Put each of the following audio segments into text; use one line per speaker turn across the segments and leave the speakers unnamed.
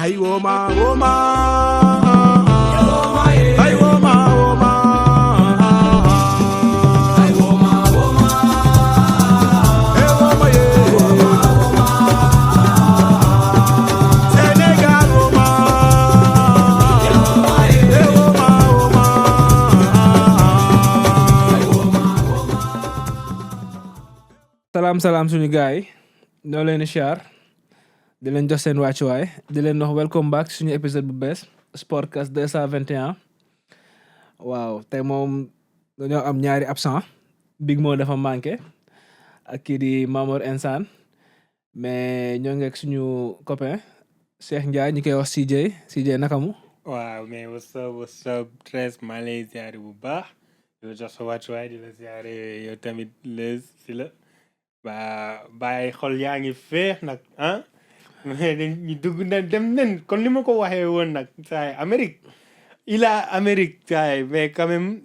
Ay woman, woman. Ay woman, woman. Ay woman, woman. Hey woman, yeah. Senegal woman. Hey woman, woman. Salam suñu gaay ñoo leen siyaar di leen jox seen wàccuwaay di leen wax welcome back suñu épisode bu bees Sportcast 221 waaw tey moom dañoo am ñaari absent Big Mo dafa manqué ak kii di Mamour Insane mais ñoo ngi ak suñu copain Cheikh Ndiaye ñu koy wax CJ naka mu.
waaw mais what's up Tres maa lay ziare bu baax di la jox sa wàccuwaay di la ziare yow tamit les si la ba bàyyi xol yaa ngi feex nag ah mais ñu dugg na dem nen kon li ma ko waxee woon nag saa Amérique Amérique saa mais quand même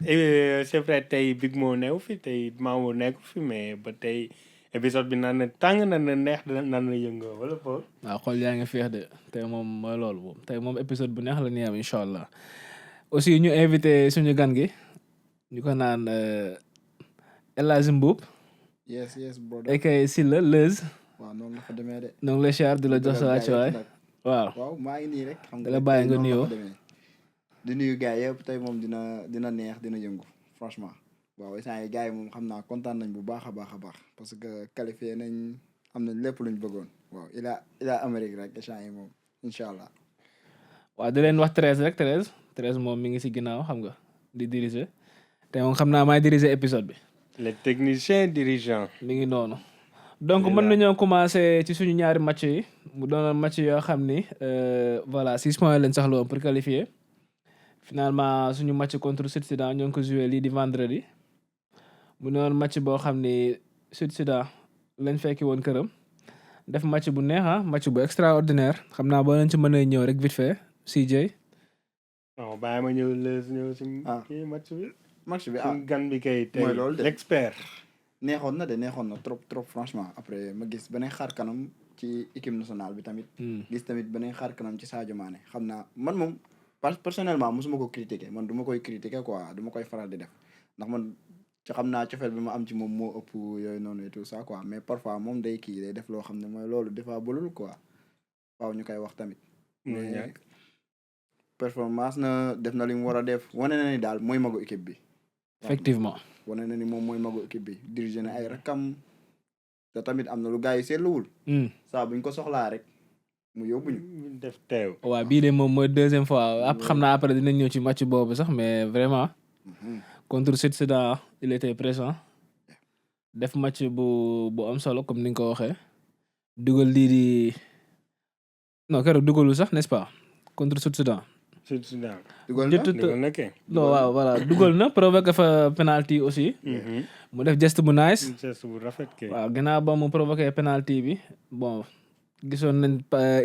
c'est vrai tey Big Mo neew fi tey Mamour nekk fi mais ba tey épisode bi naan na tàng na neex naan na yëngoo wala foofu.
waaw xol yaa ngi feex de tey moom mooy loolu moom tey moom épisode bu neex la ñuy am incha allah aussi ñu invité suñu gan gi ñu ko naan El Hadj Mboup.
yes brother.
aka Sylla Leuz.
waaw noonu la fa demee de.
noonu la siyaar di la jox sa wàccuwaay.
waaw maa ngi nii rek. xam nga
la bàyyi nga nuyoo
di nuyu gars yëpp tey moom dina neex dina yëngu franchement. waaw instant yi gars yi moom xam naa kontaan nañ bu baax a baax parce que qualifié nañ am nañ lépp luñ bëggoon. waaw il a Amérique rek instant yi moom incha allah.
waaw di leen wax Thérèse moom mi ngi si ginnaaw xam nga di diriger te moom xam naa maay diriger épisode bi.
le technicien dirigeant.
mi ngi noonu. donc mën nañoo commencer ci suñu ñaari match yi mu doonoon match yoo xam ni voilà 6 points lañ soxla woon pour qualifier finalement suñu match contre Sud Soudan ñoo ngi ko joué lii di vendredi mu doon match boo xam ni Sud Soudan lañ fekki woon këram def match bu neex match bu extraordinaire xam naa boo leen ci mën a ñëw rek vite fait CJ.
non bàyyi ma ñëw si kii match bi.
match bi
suñu gan bi kay tey
mooy loolu de
l'expert.
neexoon na trop franchement après ma gis beneen xaar kanam ci équipe nationale bi tamit. gis tamit beneen xaar kanam ci Sadio Mané xam naa man moom personnellement mosuma ko critiquer man du ma koy critiquer quoi du ma koy faral di def ndax man ci xam naa cofeel bi ma am ci moom moo ëpp yooyu noonu et tout ça quoi mais parfois moom day def loo xam ne mooy loolu dafa bulul quoi waaw ñu koy wax tamit. mais performance na def na li mu war a def wane na ni daal mooy magu équipe bi.
effectivement
wane na ni moom mooy magu équipe bi dirigé na ay rakam te tamit am na lu gars yi seetluwul. saa buñ ko soxlaa rek mu yóbbuñu.
def teew.
waaw bii de moom mooy deuxième fois xam naa après dinañ ñëw ci match boobu sax mais vraiment. contre Sud Soudan il était présent. def match bu am solo comme ni nga ko waxee. dugal lii di non keroog dugalu sax n'est-ce pas contre Sud Soudan.
dugal
na kay.
waaw voilà dugal na provoqué fa penalty aussi. mu def geste bu nice.
geste bu rafet kay.
waaw ginnaaw ba mu provoqué penalty bi bon gisoon nañ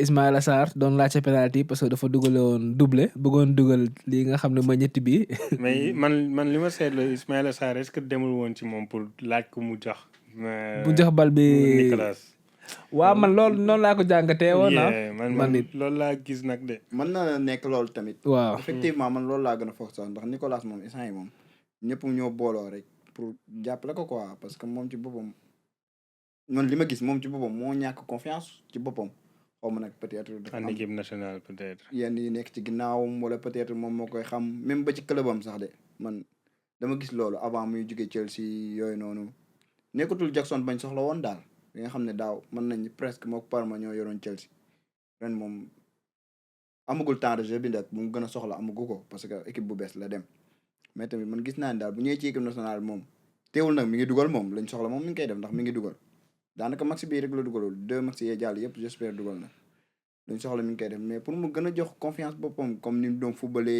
Ismaïla Sarr doon laajte penalty parce que dafa dugale woon doublé bëggoon dugal lii nga xam ne ma ñetti bi
mais man li ma seetlu Ismaïla Sarr est-ce que demul woon ci moom pour laaj ko mu jox.
bu jox bal bi
Nicolas.
waaw man loolu noonu laa ko jàngatee woon
man loolu laa gis nag de.
mën na nekk loolu tamit.
waaw
effectivement man loolu laa gën a foog sax ndax Nicolas moom instant yi moom ñëpp ñoo booloo rek pour jàppale ko quoi parce que moom ci boppam man li ma gis moom ci boppam moo ñàkk confiance ci boppam xaw ma nag peut-être.
en équipe nationale peut-être.
yenn yi nekk ci ginnaawam wala peut-être moom moo koy xam même ba ci clubam sax de man dama gis loolu avant muy jóge Chelsea yooyu noonu nekkatul Jackson bañ soxla woon daal. li nga xam ne daaw mën nañ presque mook Parma ñoo yoroon Chelsea ren moom amagul temps de jeu bi nag bu mu gën a soxla amagu ko parce que équipe bu bees la dem mais tamit man gis naa ne daal bu ñëwee ci équipe nationale moom teewul nag mi ngi dugal moom lañ soxla moom mi ngi koy def ndax mi ngi dugal daanaka max bii rek la dugalul 2 max yee jàll yëpp j'espère dugal na lañ soxla mi ngi koy def mais pour mu gën a jox confiance boppam comme ni mu doon footballé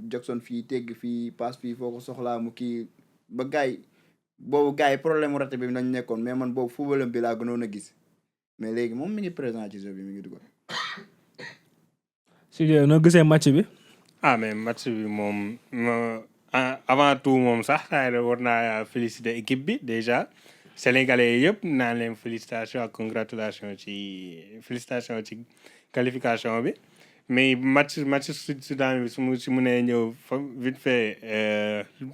Jackson fii tegg fii passe fii foo ko soxlaa mu kii ba gaay boobu gars yi problème mu raté bi nañ nekkoon mais man boobu footballam bi laa gënoon a gis mais léegi moom mi ngi présent ci jeu bi mi ngi dugal.
Studio noo gisee match bi.
mais match bi moom avant tout moom sax war naa féliciter équipe bi déjà sénégalais yëpp naan leen félicitation ak congratulation ci qualification bi mais match Soudan bi su mu nee ñëw fa vite fait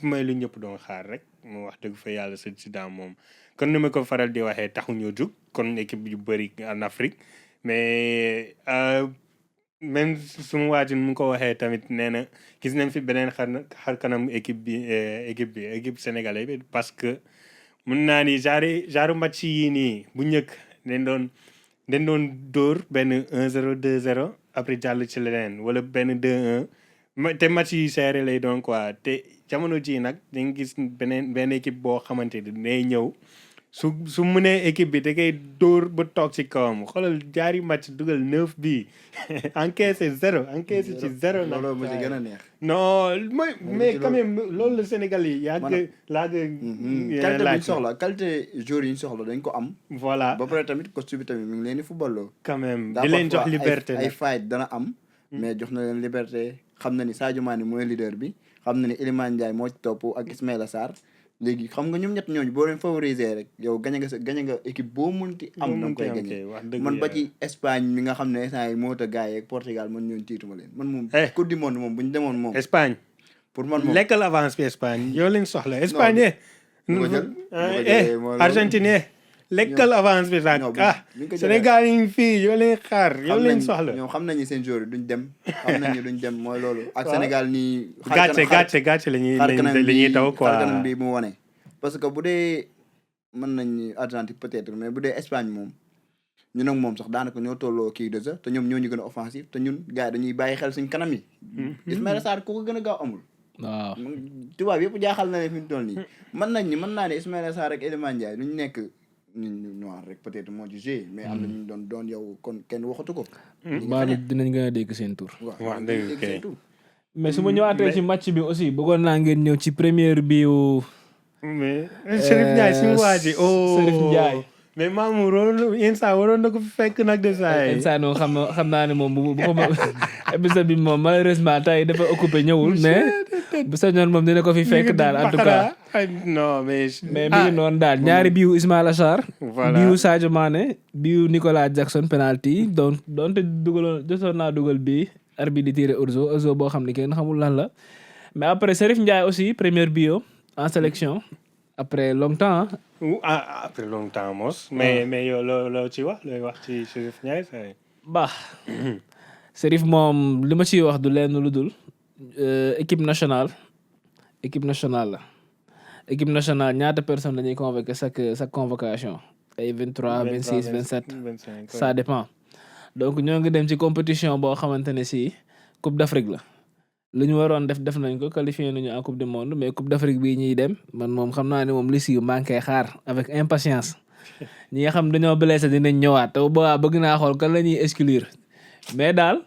mooy lu ñëpp doon xaar rek mu wax dëgg fa yàlla Soudan moom kon ni ma ko faral di waxee taxuñoo jug kon équipe yu bëri en Afrique mais même sumu waajin mu ngi ko waxee tamit nee na gis nañ fi beneen xar kanam équipe sénégalais bi parce que mun naa ni genre match yii nii bu njëkk dañ doon dóor benn 1-0 2-0 après jàll ci leneen wala benn 2-1 te match yi serré lay doon quoi te jamono ji nag dañ gis benn équipe boo xamante ni day ñëw su mënee équipe bi da koy dóor ba toog ci kawam xoolal jaari match dugal 9 bi encaissé 0 encaissé ci 0 nag
loolu ma ci gën a neex
non mais quand même loolu la Sénégal yi qualité bi ñu
soxla qualité joueurs yi ñu soxla dañ ko am
voilà
ba pare tamit coach bi tamit mi ngi leen di football loo
quand même di leen jox liberté
ay fight dana am mais jox na leen liberté xam na ni Sadio Mané mooy leader bi xam na ni Iliman Ndiaye moo ci topp ak Ismaïla Sarr léegi xam nga ñoom ñett ñooñu boo leen favoriser rek yow gañe nga équipe boo munti am na nga koy gañe man ba ci Espagne mi nga xam ne instant yi moo ta gars yi ak Portugal man ñooñu tiituma leen man moom coupe du monde moom bu ñu demoon moom
Espagne
pour man moom
lekkal avance bi Espagne yow leen soxla Espagne Argentine lekkal avance bi nag Sénégal yi fii yow leen xaar yow leen soxla
ñoom xam nañu seen joueur duñ dem xam nañu duñ dem mooy loolu ak Sénégal nii
gàcce la ñuy daw quoi
xarkanam bi mu wane parce que bu dee mën nañ Argentine peut-être mais bu dee Espagne moom ñun ak moom sax daanaka ñoo tolloo kii de te ñoom ñoo ñu gën a offensif te ñun gars yi dañuy bàyyi xel suñ kanam yi Ismaïla Sarr ku ko gën a gaaw amul
waaw
tubaab yëpp jaaxal na ne fi mu toll nii mën naa ne Ismaïla Sarr ak Iliman Ndiaye luñ nekk ñu noir rek peut-être moo ci joué mais am na ñu doon yow kon kenn waxatu ko
baalu dinañ gën a dégg seen tour
wax dëgg kay
mais su ma ñëwaatee ci match bi aussi bëggoon naa ngeen ñëw ci première biu
mais Chérif Ndiaye si mu waaji
Chérif Ndiaye
mais Mamour waroon na ko fekk nag de saa
noonu xam naa ne moom bu ko épisode bi moom malheureusement tey dafa occupé ñëwul mais bu sañoon moom dina ko fi fekk daal en tout cas
non mais
mi ngi noonu daal ñaari biu Ismaïla Sarr biu Sadio Mané biu Nicolas Jackson penalty doonte dugaloon jotoon naa dugal bii arbitre di tiré orzo boo xam ne kenn xamul lan la mais après Chérif Ndiaye aussi première bio en sélection après longtemps
après longtemps mos mais yow loo ci wax looy wax ci Chérif Ndiaye say
baax Chérif moom li ma ciy wax du lenn lu dul équipe nationale la équipe nationale ñaata personne la ñuy convoqué chaque convocation ay 23 26 27 ça dépend donc ñoo ngi dem ci compétition boo xamante ne si Coupe d'Afrique la lu ñu waroon def nañ ko qualifié nañu en Coupe du Monde mais Coupe d'Afrique bii ñuy dem man moom xam naa ne moom li si maa ngi koy xaar avec impatience ñi nga xam dañoo blessé dinañ ñëwaat te boobaa bëgg naa xool kan la ñuy exclure mais daal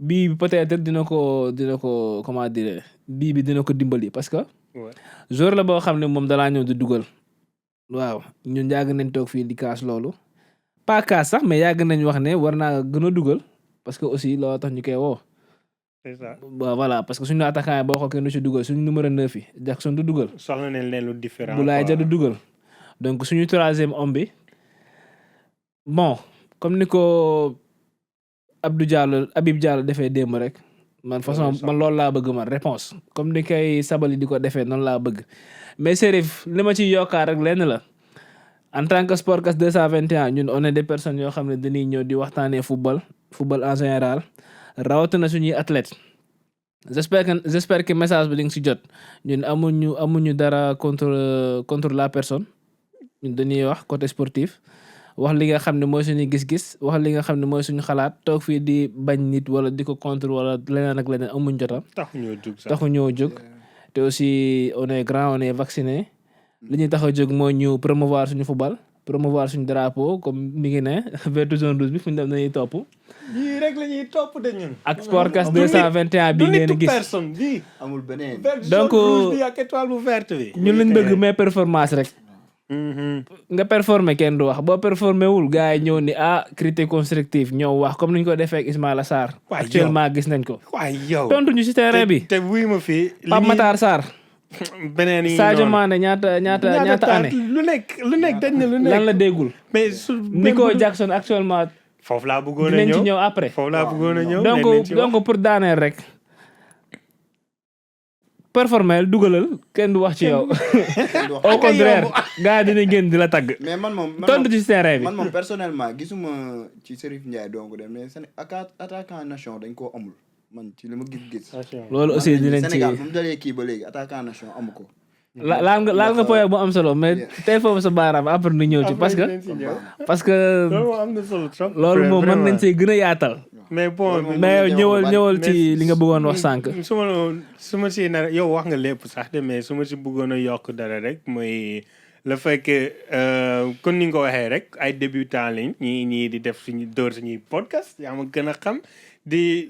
bii peut-être dina ko comment dire bii bi dina ko dimbali parce que joueur la boo xam ne moom dalaa ñëw di dugal waaw ñun yàgg nañ toog fii di kaas loolu pas kaas sax mais yàgg nañ wax ne war naa gën a dugal parce que aussi loolu tax ñu koy woo
c'est ça
voilà parce que suñu attaquant yi boo ko kenn du ci dugal suñu numéro 9 yi Jackson du dugal
soxla nañ leen lu différent
Boulaye Dia du dugal donc suñu troisième homme bi bon comme ni ko Habib Diallo defee démb rek man loolu laa bëgg man réponse comme ni koy Sabali di ko defee noonu laa bëgg mais Chérif li ma ciy yokkaat rek lenn la en tant que Sportcast 221 ñun on est des personnes yoo xam ne dañuy ñëw di waxtaanee football en général rawatina suñuy athlète j'espère que message bi di nga si jot ñun amuñu dara contre la personne ñun dañuy wax côté sportif wax li nga xam ne mooy suñu gis-gis wax li nga xam ne mooy suñu xalaat toog fii di bañ nit wala di ko contre wala leneen ak leneen amuñ jotam taxuñoo jóg te aussi on est grand on est vacciné li ñuy tax a jóg mooy ñu promouvoir suñu football promouvoir suñu drapeau comme mi ngi ne vert jaune rouge bi fu ñu dem nañuy topp
yii rek la ñuy topp de ñun
ak Sportcast 221 bi ngeen gis
personne bi
amul beneen
donc
bi ak étoile bu verte bi
ñun lañ bëgg mais performance rek nga performer kenn du wax boo performer wul gars yi ñëw ni critique constructive ñëw wax comme ni ñu ko defee ak Ismaïla Sarr actuellement gis nañ ko tontu ñu ci terrain bi
te wuy ma fii
Pape Matar Sarr
beneen yi
Sadio Mané ñaata année
lu nekk dañ ne lu nekk
lan la déggul
mais
Nico Jackson actuellement
foofu laa bëggoon a
dinañ ci
ñëw
ñëw après.
foofu laa bëggoon a ñëw.
donc pour daaneel rek. performel dugalal kenn du wax ci yow. au contraire gars dinañ génn di la tagg.
mais man moom
tontu ci terrain bi.
man moom personnellement gisuma ci Serif Ndiaye donc de mais attaquant nation dañ koo amul man ci li ma gis.
loolu aussi dinañ ci
Sénégal bu mu dalee kii ba léegi attaquant nation amu ko.
laal nga point bu am solo mais tey foofu sa baaraam après nu ñëw ci parce que
loolu am na solo trop.
loolu moom mën nañ see gën a yaatal.
mais bon
mais ñëwal ci li nga bëggoon wax sànq.
su ma si nar yow wax nga lépp sax de mais su ma si bëggoon a yokk dara rek mooy le fait que kon ni nga ko waxee rek ay débutants lañ ñii di def suñu dóor suñuy podcast yaa ma gën a xam di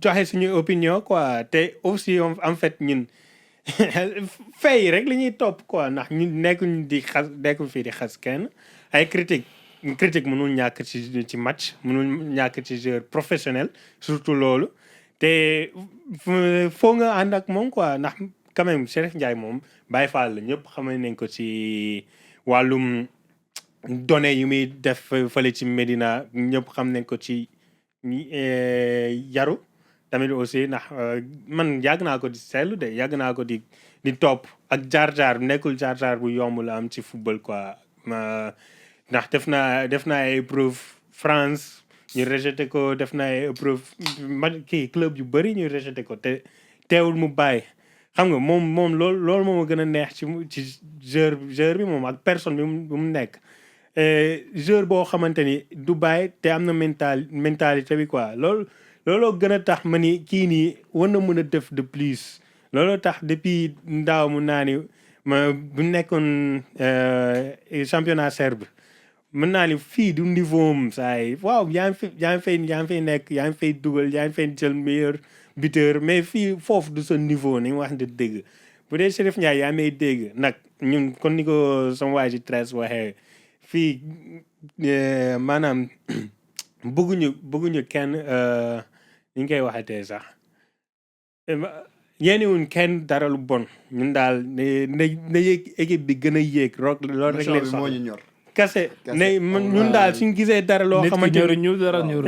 joxe suñu opinion quoi te aussi en fait ñun fay rek la ñuy topp quoi ndax ñun nekkuñ fii di xas kenn ay critique mënul ñàkk ci match mënul ñàkk ci joueur professionnel surtout loolu te foo nga ànd ak moom quoi ndax quand même Chérif Ndiaye moom Baye Fall la ñëpp xamal nañ ko ci wàllum données yu muy def fële ci Médina ñëpp xam nañ ko ci yaru tamit aussi ndax man yàgg naa ko di seetlu de yàgg naa ko di topp ak jaar-jaar nekkul jaar-jaar bu yomb la am ci football quoi ndax def naa ay épreuve France ñu rejeté ko def naa ay épreuve club yu bëri ñu rejeté ko te teewul mu bàyyi xam nga moom loolu moom a gën a neex ci joueur bi moom ak personne bi mu nekk joueur boo xamante ni du bàyyi te am na mentalité bi quoi looloo gën a tax ma ni kii nii war na mën a def de plus looloo tax depuis ndaaw mu naa ni ma bu nekkoon championnat serbe mën naa ni fii du niveau am saa yi waaw yaa ngi fay nekk yaa ngi fay dugal yaa ngi fay jël meilleur buteur mais fii foofu du sa niveau ni wax de dëgg bu dee Chérif Ndiaye yaa may dégg nag ñun kon ni ko sama waay ci Tres waxee fii maanaam bëgguñu kenn ni ñu koy waxatee sax yéenewuñ kenn dara lu bon ñun daal na yéeg équipe bi gën a yéeg loolu rek leen
moo ñu ñor
kase ne ñun daal suñ gisee dara loo xamante
ñu dara ñor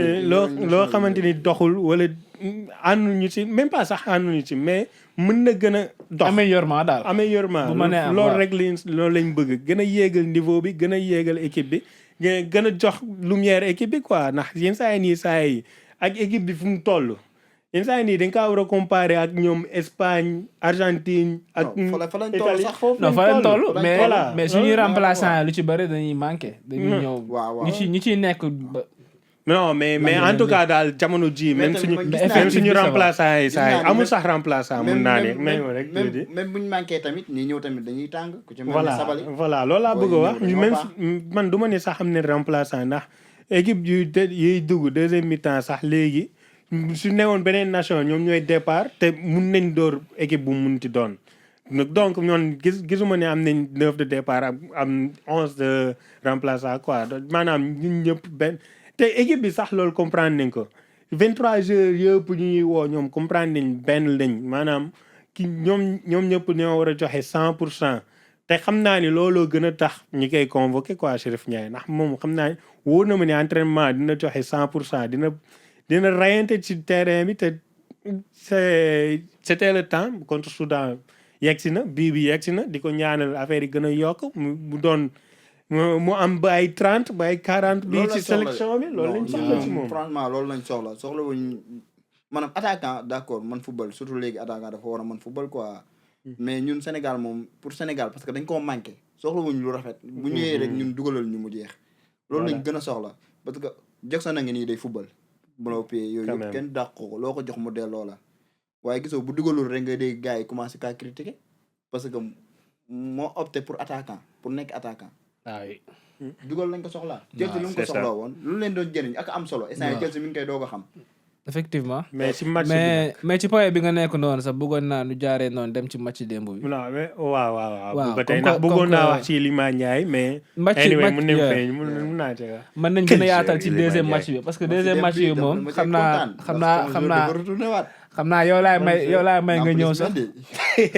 loo xamante ni doxul wala ànduñu ci même pas sax ànduñu ci mais mën na gën a dox
améliorement daal
loolu rek loolu lañ bëgg gën a yéegal niveau bi gën a yéegal équipe bi gën a jox lumière équipe bi quoi ndax yenn saa yi nii saa yi ak équipe bi fu mu toll yenn saa yi nii dañ kaa war a comparer ak ñoom Espagne Argentine ak
fa lañ toll sax
non fa lañ toll mais suñuy remplaçant lu ci bëri dañuy manqué dañuy ñëw ñu ciy nekk
non mais en tout cas daal jamono ji même suñu remplaçant yi saa yi amul sax remplaçant mun naa ne
même buñ manqué tamit ñi ñëw tamit dañuy tàng ku ci mel ni Sabali
voilà loolu laa bëgg a wax même man du ma ne sax xam ne remplaçant ndax équipe yuy dugg deuxième mi-temps sax léegi su newoon beneen nation ñoom ñooy départ te mun nañ door équipe bu munti doon donc ñoon gisuma ne am nañ 9 de départ am 11 de remplaçant quoi maanaam ñun ñëpp benn te équipe bi sax loolu comprendre nañ ko 23 joueurs yëpp ñu ñuy woo ñoom comprendre nañ benn lañ maanaam ki ñoom ñëpp ñoo war a joxe 100% te xam naa ni looloo gën a tax ñi koy convoqué quoi Chérif Ndiaye ndax moom xam naa wóor na ma ne entraînement dina joxe 100% dina rayante ci terrain bi te c'était le temps contre Soudan yegsi na bii yegsi na di ko ñaanal affaire yi gën a yokk mu doon mu am ba ay 30 ba ay 40 bii ci sélection bi loolu lañ soxla ci moom
franchement loolu lañ soxla wuñ maanaam attaquant d'accord man football surtout léegi attaquant dafa war a man football quoi mais ñun Sénégal moom pour Sénégal parce que dañ koo manqué soxla wuñ lu rafet bu ñëwee rek ñun dugalal ñu mu jeex loolu lañ gën a soxla parce que Jackson a ngi nii day football blow pied yooyu yëpp kenn dàq ko loo ko jox mu delloo la waaye gisoo bu dugalul rek nga dégg gars yi commencé kaa critiquer parce que moo opté pour attaquant pour nekk attaquant dugal lañ ko soxlaa Chelsea lu mu ko soxlaa woon lu leen doon jëriñ ak am solo instant Chelsea mi ngi koy doog a xam
effectivement
mais ci match
mais ci point bi nga nekk noonu sax bëggoon naa nu jaaree noonu dem ci match démb bi
non mais waaw ba tey ndax bëggoon naa wax ci Iliman Ndiaye mais anyway mun naa ci wax
mën nañ gën a yaatal ci deuxième match bi parce que deuxième match bi moom xam naa yow laay may nga ñëw sax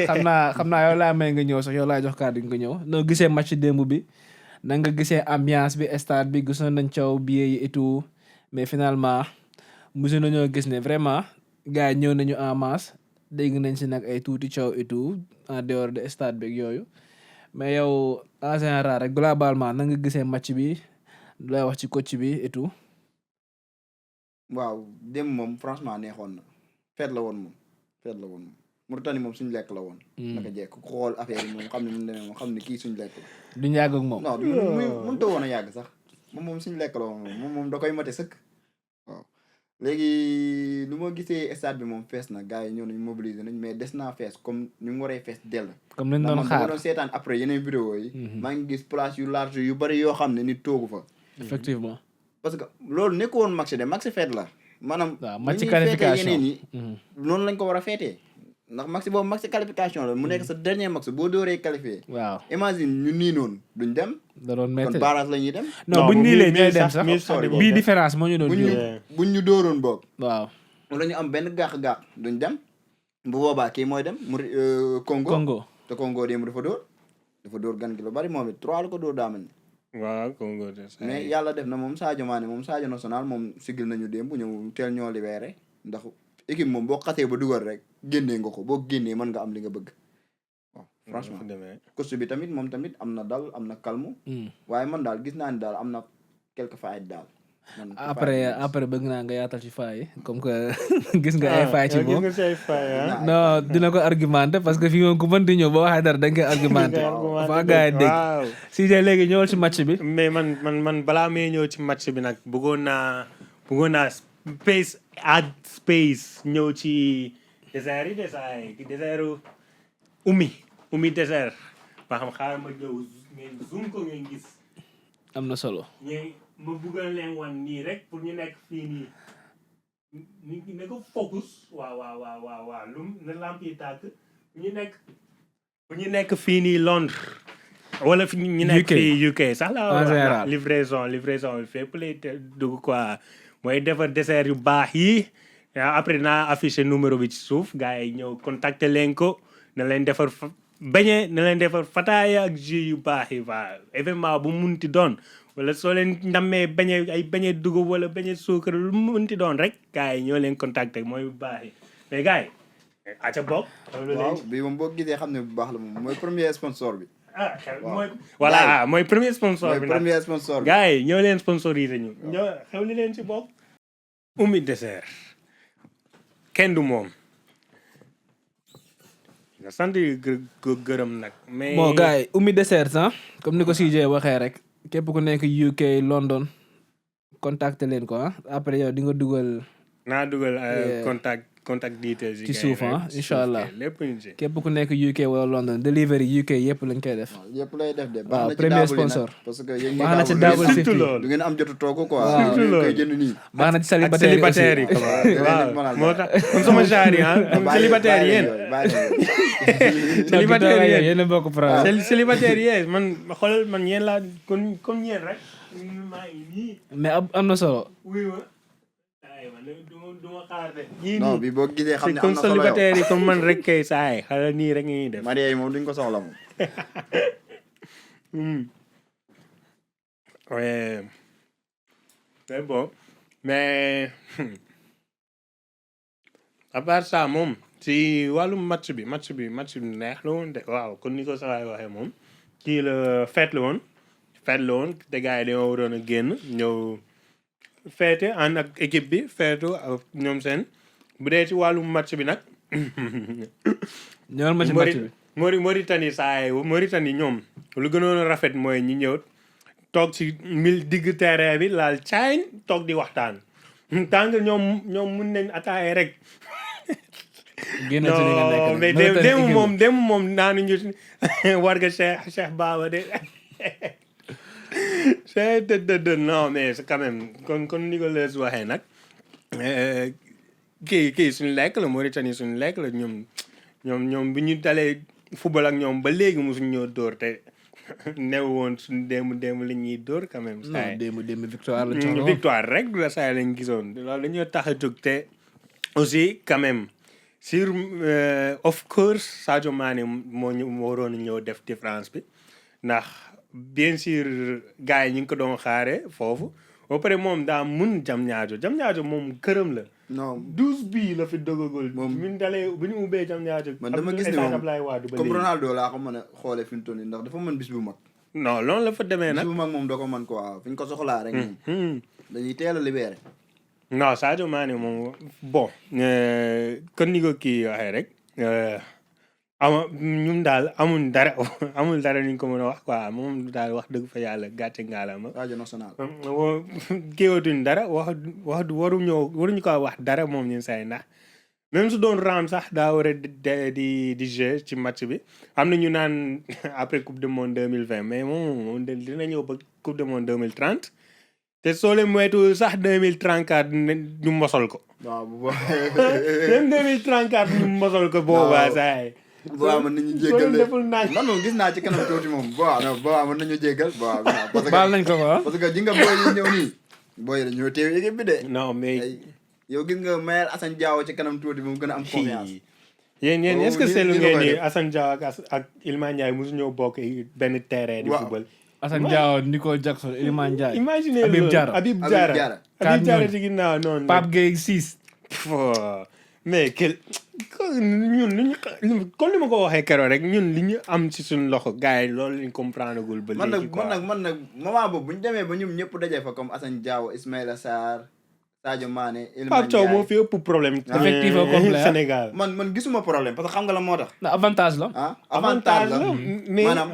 xam naa yow laay may nga ñëw sax yow laay jox kàddu nga ñëw noo gisee match démb bi na nga gisee ambiance bi stade bi gisoon nañ caw billet yi et tout mais finalement mosu nañoo gis ne vraiment gars yi ñëw nañu en masse dégg nañ si nag ay tuuti coow et tout en dehors de stade beeg yooyu mais yow en général rek globalement na nga gisee match bi lay wax ci coach bi et tout.
waaw dem moom franchement neexoon na feet la woon moom Mauritanie moom suñu lekk la woon. naka jekk ku xool affaire yi moom xam ne mu demee moom xam ne kii suñu lekk la.
duñ yàgg ak moom.
non mënut a woon a yàgg sax moom suñu lekk la woon moom da koy mate sëkk. waaw léegi lu ma gisee stade bi moom fees na gars yi ñëw nañ mobiliser nañ mais des naa fees comme ni mu waree fees dell.
comme ni ñu doon xaar
doon seetaan après yeneen vidéo yi. maa ngi gis place yu large yu bari yoo xam ne nit toogu fa.
effectivement.
parce que loolu nekk woon match de match feet la. maanaam
waaw match qualification
yeneen yi noonu lañ ko war a feetee ndax match boobu match qualification la mu nekk sa dernier match boo dooree qualifié.
waaw
imagine ñu nii noonu duñ dem.
da doon métti
kon barrage la ñuy dem.
non buñ nii lee ñooy dem sax
sax
bii différence moo ñu doon
buñ ñu dooroon boog.
waaw
wala ñu am benn gàq-gàq duñ dem bu boobaa kii mooy dem mu Congo te Congo démb dafa dóor gan gi lu bari moom it 3 la ko dóor daa mel ni.
waaw Congo
mais yàlla def na moom Sadio Mané moom Sadio national moom sigil nañu démb bu ñëw teel ñoo libéré ndax équipe moom boo xasee ba dugal rek génnee nga ko boo génnee mën nga am li nga bëgg waaw franchement coach bi tamit moom tamit am na dal am na calme waaye man daal gis naa ni daal am na quelques failles daal
après bëgg naa nga yaatal ci failles comme que gis nga ay failles ci moom non dina ko argumenté parce que fii moom ku mën di ñëw boo waxee dara da nga koy argumenté fa gars yi dégg si léegi ñëwal ci match bi
mais man balaa may ñëw ci match bi nag bëggoon naa space ñëw ci désert yi désertu Oumy désert ba xam xaaral ma ñëw ngeen zoom ko ngeen gis
am na solo
ma bëggal leen wan nii rek pour ñu nekk fii nii ñu ne ko focus waaw lu na lamp yi tàkk bu ñu nekk fii nii Londres wala fi ñu nekk fii UK sax la livraison bi fépp lay dugg quoi mooy defar dessert yu baax yi après naa affiché numéro bi ci suuf gars yi ñëw contacter leen ko na leen defar fataaya ak jus yu baax yi waa événement bu munti doon wala soo leen ndammee bañe dugub wala bañe suukar lu munti doon rek gars yi ñoo leen contacter mooy bu baax yi mais gars yi aca bokk
waaw bii moom boo gisee xam ne bu baax la moom mooy premier sponsor bi
mooy premier sponsor bi gars yi ñoo leen sponsorisé ñu ñoo xew li leen ci bopp Oumy dessert kenn du moom nga sant yu gërëm nag mais
bon gars yi Oumy dessert sax comme ni ko CJ waxee rek képp ku nekk UK London contacter leen ko après yow di nga dugal
naa dugal contact details
ci suuf incha allah
lépp
képp ku nekk UK wala London delivery UK yëpp lañ koy def.
yëpp lay def de.
waaw premier sponsor.
parce que yéen
baax na ci double safety
du ngeen am jotu toog quoi.
waaw
koy jënd nii.
baax na ci célibataire
yi waaw moo tax comme sama genre yi comme célibataire yéen. célibataire yéen
yéen a bokk problème.
célibataire yéen man xoolal man yéen laa comme yéen rek. maa ngi nii.
mais am na solo.
non bi boo gisee xam ne am na
comme
solo yow
célibataire yi comme man rek kay saay xala nii rek ñuy def.
marié yi moom duñ ko soxla moom.
ouais c'est bon mais à part ça moom si wàllum match bi neex la woon de waaw kon ni ko sawaay waxee moom kii la fête la woon te gars yi dañoo waroon a génn ñëw feete ànd ak équipe bi feetu ak ñoom seen bu dee ci wàllum match bi nag
ñëwal ma ci match bi
Mauritanie ñoom lu gënoon a rafet mooy ñi ñëw toog ci digg terrain bi laal caayin toog di waxtaan tant que ñoom mun nañ attaaye rek non mais démb moom naanuñu warga Cheikh Baba de c'est non mais c'est quand même kon ni ko lees waxee nag kii suñu lekk la Mauritanie suñu lekk la ñoom bi ñu dalee football ak ñoom ba léegi mosuñ ñoo dóor te new woon suñu démb li ñuy dóor quand même saa
démb victoire la
victoire rek la saa lañ gisoon loolu dañoo tax a jóg te aussi quand même sur of course Sadio Mané moo waroon a ñëw def différence bi ndax bien sûr gars yi ñu ngi ko doon xaare foofu ba pare moom daa mun Diamniadio moom këram la.
non
12 bii la fi dogagul.
moom
bu ñu dalee bu ñu ubbee Diamniadio.
man dama gis ne moom comme Ronaldo laa ko mën a xoolee fi mu toll nii ndax dafa mën bis bu mag.
non loolu la fa demee nag.
bis bu mag moom da ko mën quoi fi ñu ko soxlaa rek. dañuy teel a libéré.
non Sadio Mané moom bon kon ni ko kii waxee rek ñun daal amul dara ni ñu ko mën a wax quoi moom daal wax dëgg fa yàlla gàcce ngaalama.
rajo national.
kéewatuñ dara waruñu ko wax dara moom ñun say ndax même su doon raam sax daa war a di jeu ci match bi am na ñu naan après coupe du monde 2020 mais moom dina ñëw ba coupe du monde 2030 te soo leen moytu sax 2034 ñu mosol ko.
waaw bu boobaa.
même 2034 ñu mosol ko boobaa saa yi.
boobaa mën nañu jéggal de man moom gis naa ci kanam tuuti moom boobaa mën nañu jéggal boobaa.
baal nañ ko quoi.
parce que ji nga booy yi ñëw nii. booy yi dañoo teew équipe bi de.
non mais.
yow gis nga Mayel Assane Diao ci kanam tuuti moom gën a am confiance.
yéen est-ce que seetlu ngeen ni Assane Diao ak Iliman Ndiaye mosu ñëw bokk benn terrain di football.
Assane Diao Nico Jackson Iliman Ndiaye.
imagine
Habib Diarra
Habib Diarra ci ginnaaw noonu.
Pape Gueye 6.
mais ñun comme ni ma ko waxee keroog rek ñun li ñu am ci suñu loxo gars yi loolu lañ comprendre gul ba léegi quoi
man nag moment boobu bu ñu demee ba ñoom ñëpp daje fa comme Assane Diao Ismaïla Sarr Sadio Mané Iliman
Pape Thiaw moo fi ëpp problème
effectif au complet
Sénégal
man gisuma problème parce que xam nga la moo tax
avantage la
avantage la
mais
maanaam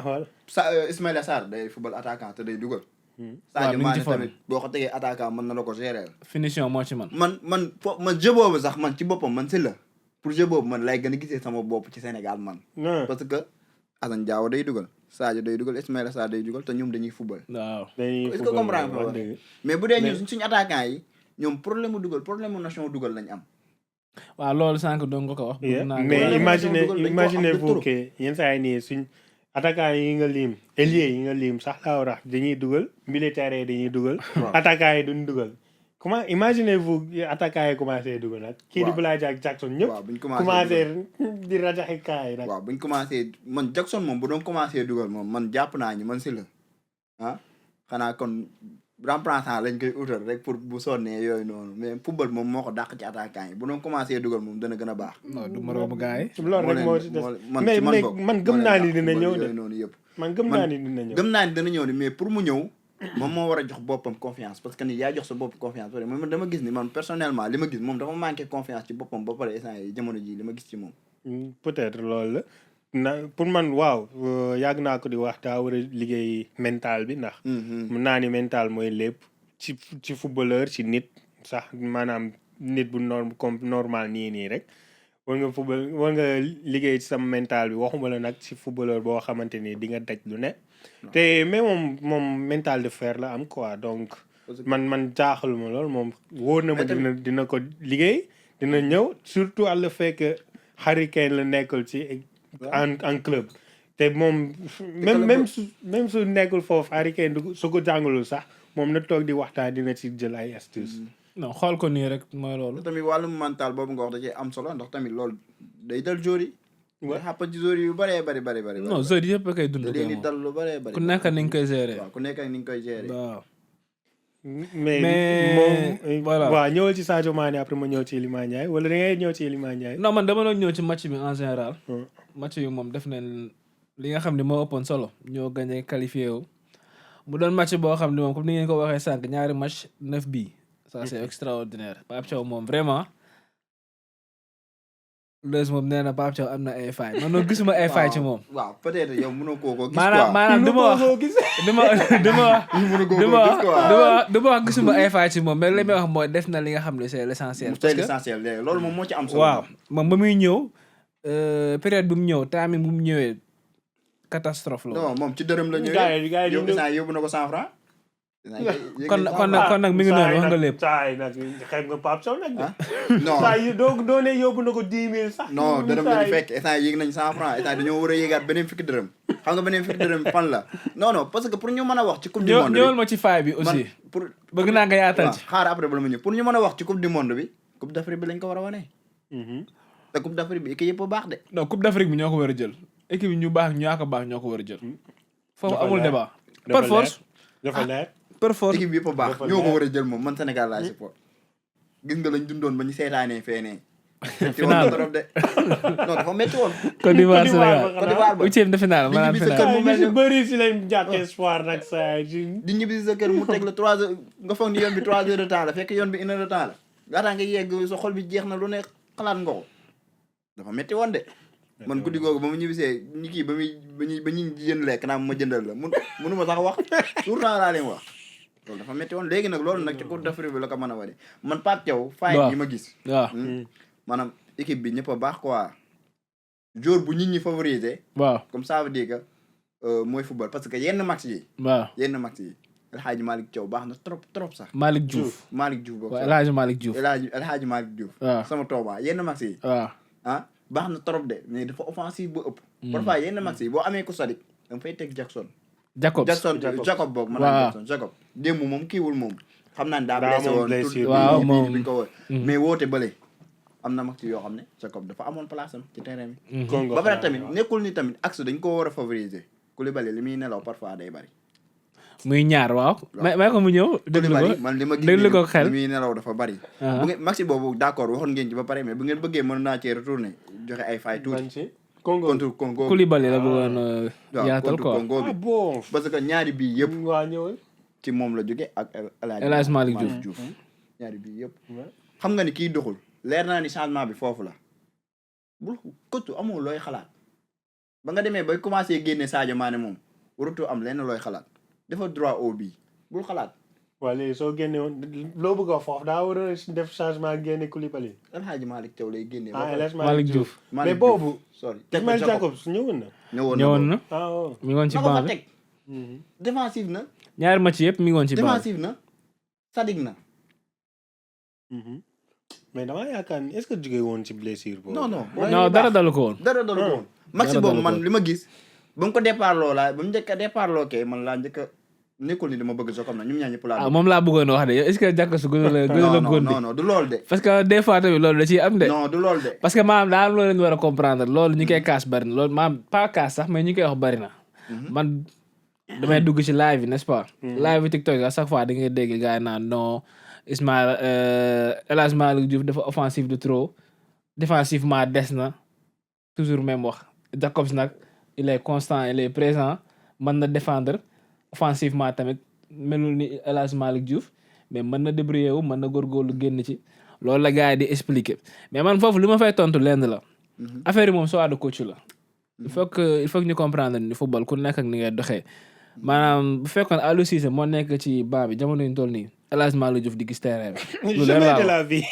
Ismaïla Sarr day football attaquant te day dugal Sadio Mané tamit boo ko tegee attaquant mën na la ko gérer
finition moo ci
man jeu boobu sax man ci boppam man si la pour jeu boobu man lay gën a gisee sama bopp ci Sénégal man parce que Assane Diao day dugal Sadio day dugal Ismaïla Sarr day dugal te ñoom dañuy football
waaw
est-ce que comprendre mais bu dee ñun suñu attaquant yi ñoom problème mu dugal problème mu nation dugal lañ am
waaw loolu sànq doon nga ko wax
mais imaginez vous que yenn saa yi nii suñ attaquant yi nga lim ailier yi nga lim sax laa war a dañuy dugal militaire yi dañuy dugal attaquant yi duñ dugal comment imaginez-vous attaquant yi commencé dugal nag kii di Boulaye Jackson ñëpp commencé di rajaxe kaay nag
waaw buñ commencé man Jackson moom bu doon commencé dugal moom man jàpp naa ñu man si la xanaa kon remplaçant lañ koy utal rek pour bu sonnee yooyu noonu mais football moom moo ko dàq ci attaquant yi bu doon commencé dugal moom dana gën a baax
non du moroomu gars yi
loolu rek moo ci des mais man gëm naa ni dina ñëw de
noonu yëpp
man gëm naa ni dina ñëw
gëm naa ni dana ñëw ni mais pour mu ñëw moom moo war a jox boppam confiance parce que ni yaa jox sa bopp confiance pare man dama gis ni man personnellement li ma gis moom dafa manqué confiance ci boppam ba pare instant yi jamono ji li ma gis ci moom
peut-être loolu la pour man waaw yàgg naa ko di wax daa war a liggéey mental bi ndax mun naa ni mental mooy lépp ci footballeur ci nit sax maanaam nit bu normal nii rek war nga liggéey ci sama mental bi waxuma la nag ci footballeur boo xamante ni di nga daj lu ne te mais moom mental de fer la am quoi donc man jaaxaluma lool moom wóor na ma dina ko liggéey dina ñëw surtout à le fait que Harry Kane la nekkul ci en club te moom même su nekkul foofu Harry Kane su ko jàngalul sax moom na toog di waxtaan dina ci jël ay astuces.
non xool ko nii rek mooy loolu.
tamit wàllum mental boobu nga wax da cee am solo ndax tamit loolu day dal joueur yi. nga xàppa ci joueur yu bëree bëri.
non joueur yëpp a koy dund.
da leen di dal lu bëree bëri.
ku nekk ni nga koy gérer.
waaw ku nekk ni nga koy gérer.
waaw.
mais moom voilà waaw ñëwal ci Sadio Mané après ma ñëw ci Iliman Ndiaye wala da ngay ñëw ci Iliman Ndiaye.
non man dama doon ñëw ci match bi en général. match yi moom def nañ li nga xam ne moo ëppoon solo ñoo gagné qualifié wu. mu doon match boo xam ne moom comme ni ngeen ko waxee sànq ñaari match 9 bi ça c'est extraordinaire Pape Thiaw moom vraiment Leuz moom nee na Pape Thiaw am na ay faay man noonu gisuma ay faay ci moom.
waaw peut-être yow mënoo koo gis.
maanaam du ma wax gisuma ay faay ci moom mais li may wax mooy def na li nga xam ne c'est l'essentiel.
c'est l'essentiel loolu moom moo ci am solo.
waaw moom ba muy ñëw période bu mu ñëw timing bu mu ñëwee. catastrophe la
non moom ci dërëm la ñëwee yóbbu na ko 100 francs
kon nag mi ngi noonu wax nga lépp.
saa yi nag xeeb nga Pape Thiaw nag.
non
saa yi doo ne yóbbu na ko 10 000 sax.
non dërëm la ñu fekk instant yéeg nañ 100 francs instant dañoo war a yéegaat beneen fukki dërëm xam nga beneen fukki dërëm fan la non parce que pour ñu mën a wax ci coupe du monde bi
ñëwal ma ci faay bi aussi
pour
bëgg naa nga yaatal ci
xaar après bala ma ñëw pour ñu mën a wax ci coupe du monde bi coupe d'Afrique bi lañ ko war a wane te coupe d'Afrique bi équipe yëpp baax de
non coupe d'Afrique bi ñoo ko war a jël équipe yi ñu baax ñoo ko baax ñoo ko war a jël foofu amul débat par force
dafa leer
par force.
équipe bi yëpp a baax
Dafa
ñoo ko
leer.
war a jël moom man Sénégal laa support gis nga lañ dundoon ba ñu seetaanee feenee ci
Final.
woon trop de non dafa métti woon
Côte d'Ivoire Sénégal
Côte d'Ivoire ba
huitième de finale
Di
maanaam
ñibbi sa
finale.
kër mu mel
ñu
ne
bëri si lañ jàpp espoir nag saa yi.
di ñibbi sa kër mu teg la 3 heures nga foog ni yoon bi 3 heures de temps la fekk yoon bi 1 heure de temps la laataa nga yegg sa xol bi jeex na lu ne xalaat nga ko dafa métti woon de man guddi googu ba mu ñibbisee ñi kii ba ñu jënd lekk naa ma jëndal la mënu ma sax wax tout temps laa leen wax loolu dafa métti woon léegi nag loolu nag ci Coupe d'Afrique bi la ko mën a wane man Pape Thiaw faay yi ma gis
waaw
maanaam équipe bi ñëpp a baax quoi jour bu nit ñi favoriser
waaw
comme ça veut dire que mooy football parce que yenn match yi El Hadj Malick Thiaw baax na trop sax
Malick Diouf
Malick Diouf boobu
waaw El Hadj Malick Diouf
El Hadj Malick Diouf
waaw
sama tooba yenn match yi
waaw
baax na trop de mais dafa offensive ba ëpp parfois yenn match yi boo amee ku sadik da nga fay teg Jackson Jacob boog Jacob démb moom kiiwul moom xam naa ne daa blessé woon
waaw moom
bi ñu ko woo mais woote bële am na match yoo xam ne Jacob dafa amoon place am ci terrain bi ba pare tamit nekkul ni tamit axe dañ ko war a favoriser Koulibaly li muy nelaw parfois day bari
muy ñaar waaw may ko mu ñëw déglu ko
man li ma gis
déglu ko xel
li muy nelaw dafa bari bu ngeen maxi boobu d'accord waxoon ngeen ci ba pare mais bu ngeen bëggee mën naa cee retourner joxe ay fay tuuti contre Congo
Koulibaly la bëggoon yaatal
contre
quoi
Congo bi
bon.
parce que ñaari bii yëpp
waa ñëwal.
ci moom la jóge ak
El Hadj Malick
Diouf ñaari bii yëpp xam nga ni kii doxul leer naa ni changement bi foofu la bul coach amoo looy xalaat ba nga demee bay commencé génne Sadio Mané moom warutoo am lenn looy xalaat dafa droit au but bul xalaat
waa léegi soo génne woon loo bëgg a wax foofu daa war a def changement génne Koulibaly.
El Hadj Malick Thiaw lay génne
El Hadj
Malick Diouf
mais boobu.
sorry
Ismail Jacobs ñëwoon na.
ñëwoon na
ah waaw.
mi ngi woon ci
na ko fa
banc bi
teg défensive na
ñaari match yëpp mi ngi woon ci banc bi
défensive na sadik na
mais damaa yaakaar ni est-ce que jóge woon ci blessure boobu.
non dara dalu ko woon
dara dalu ko woon maxi boobu man li ma gis ba mu ko départ loo laa ba mu njëkk a départ loo kee man laa njëkk a nekkul ni dama bëgg Jacob na ñum ñaa ñëpp laa
moom laa bëggoon wax de yow est-ce que jàkka su gën a la góor
non du loolu de
parce que des fois tamit loolu da ciy am de
non du loolu de
parce que maanaam daa am loolu lañu war a comprendre loolu ñu koy kaas bari na loolu maanaam pas kaas sax mais ñu koy wax bari na man damay dugg ci live yi n'est-ce pas live yi TikTok à chaque fois da ngay dégg gars yi naan non Ismaïla El Hadj Malick Diouf dafa offensif de trop défensivement des na toujours même wax Jacobs nag il est constant il est présent mën na défendre offensivement tamit melul ni El Hadj Malick Diouf mais mën na débrouiller wu mën na góorgóorlu génn ci loolu la gars yi di expliquer mais man foofu li ma fay tontu lenn la affaire yi moom soit de coach la il faut que ñu comprendre ni football ku nekk ak ni ngay doxee maanaam bu fekkoon Aliou Cissé moo nekk ci banc bi jamono ñu toll nii El Hadj Malick Diouf di gis terrain bi.
jamais de la vie.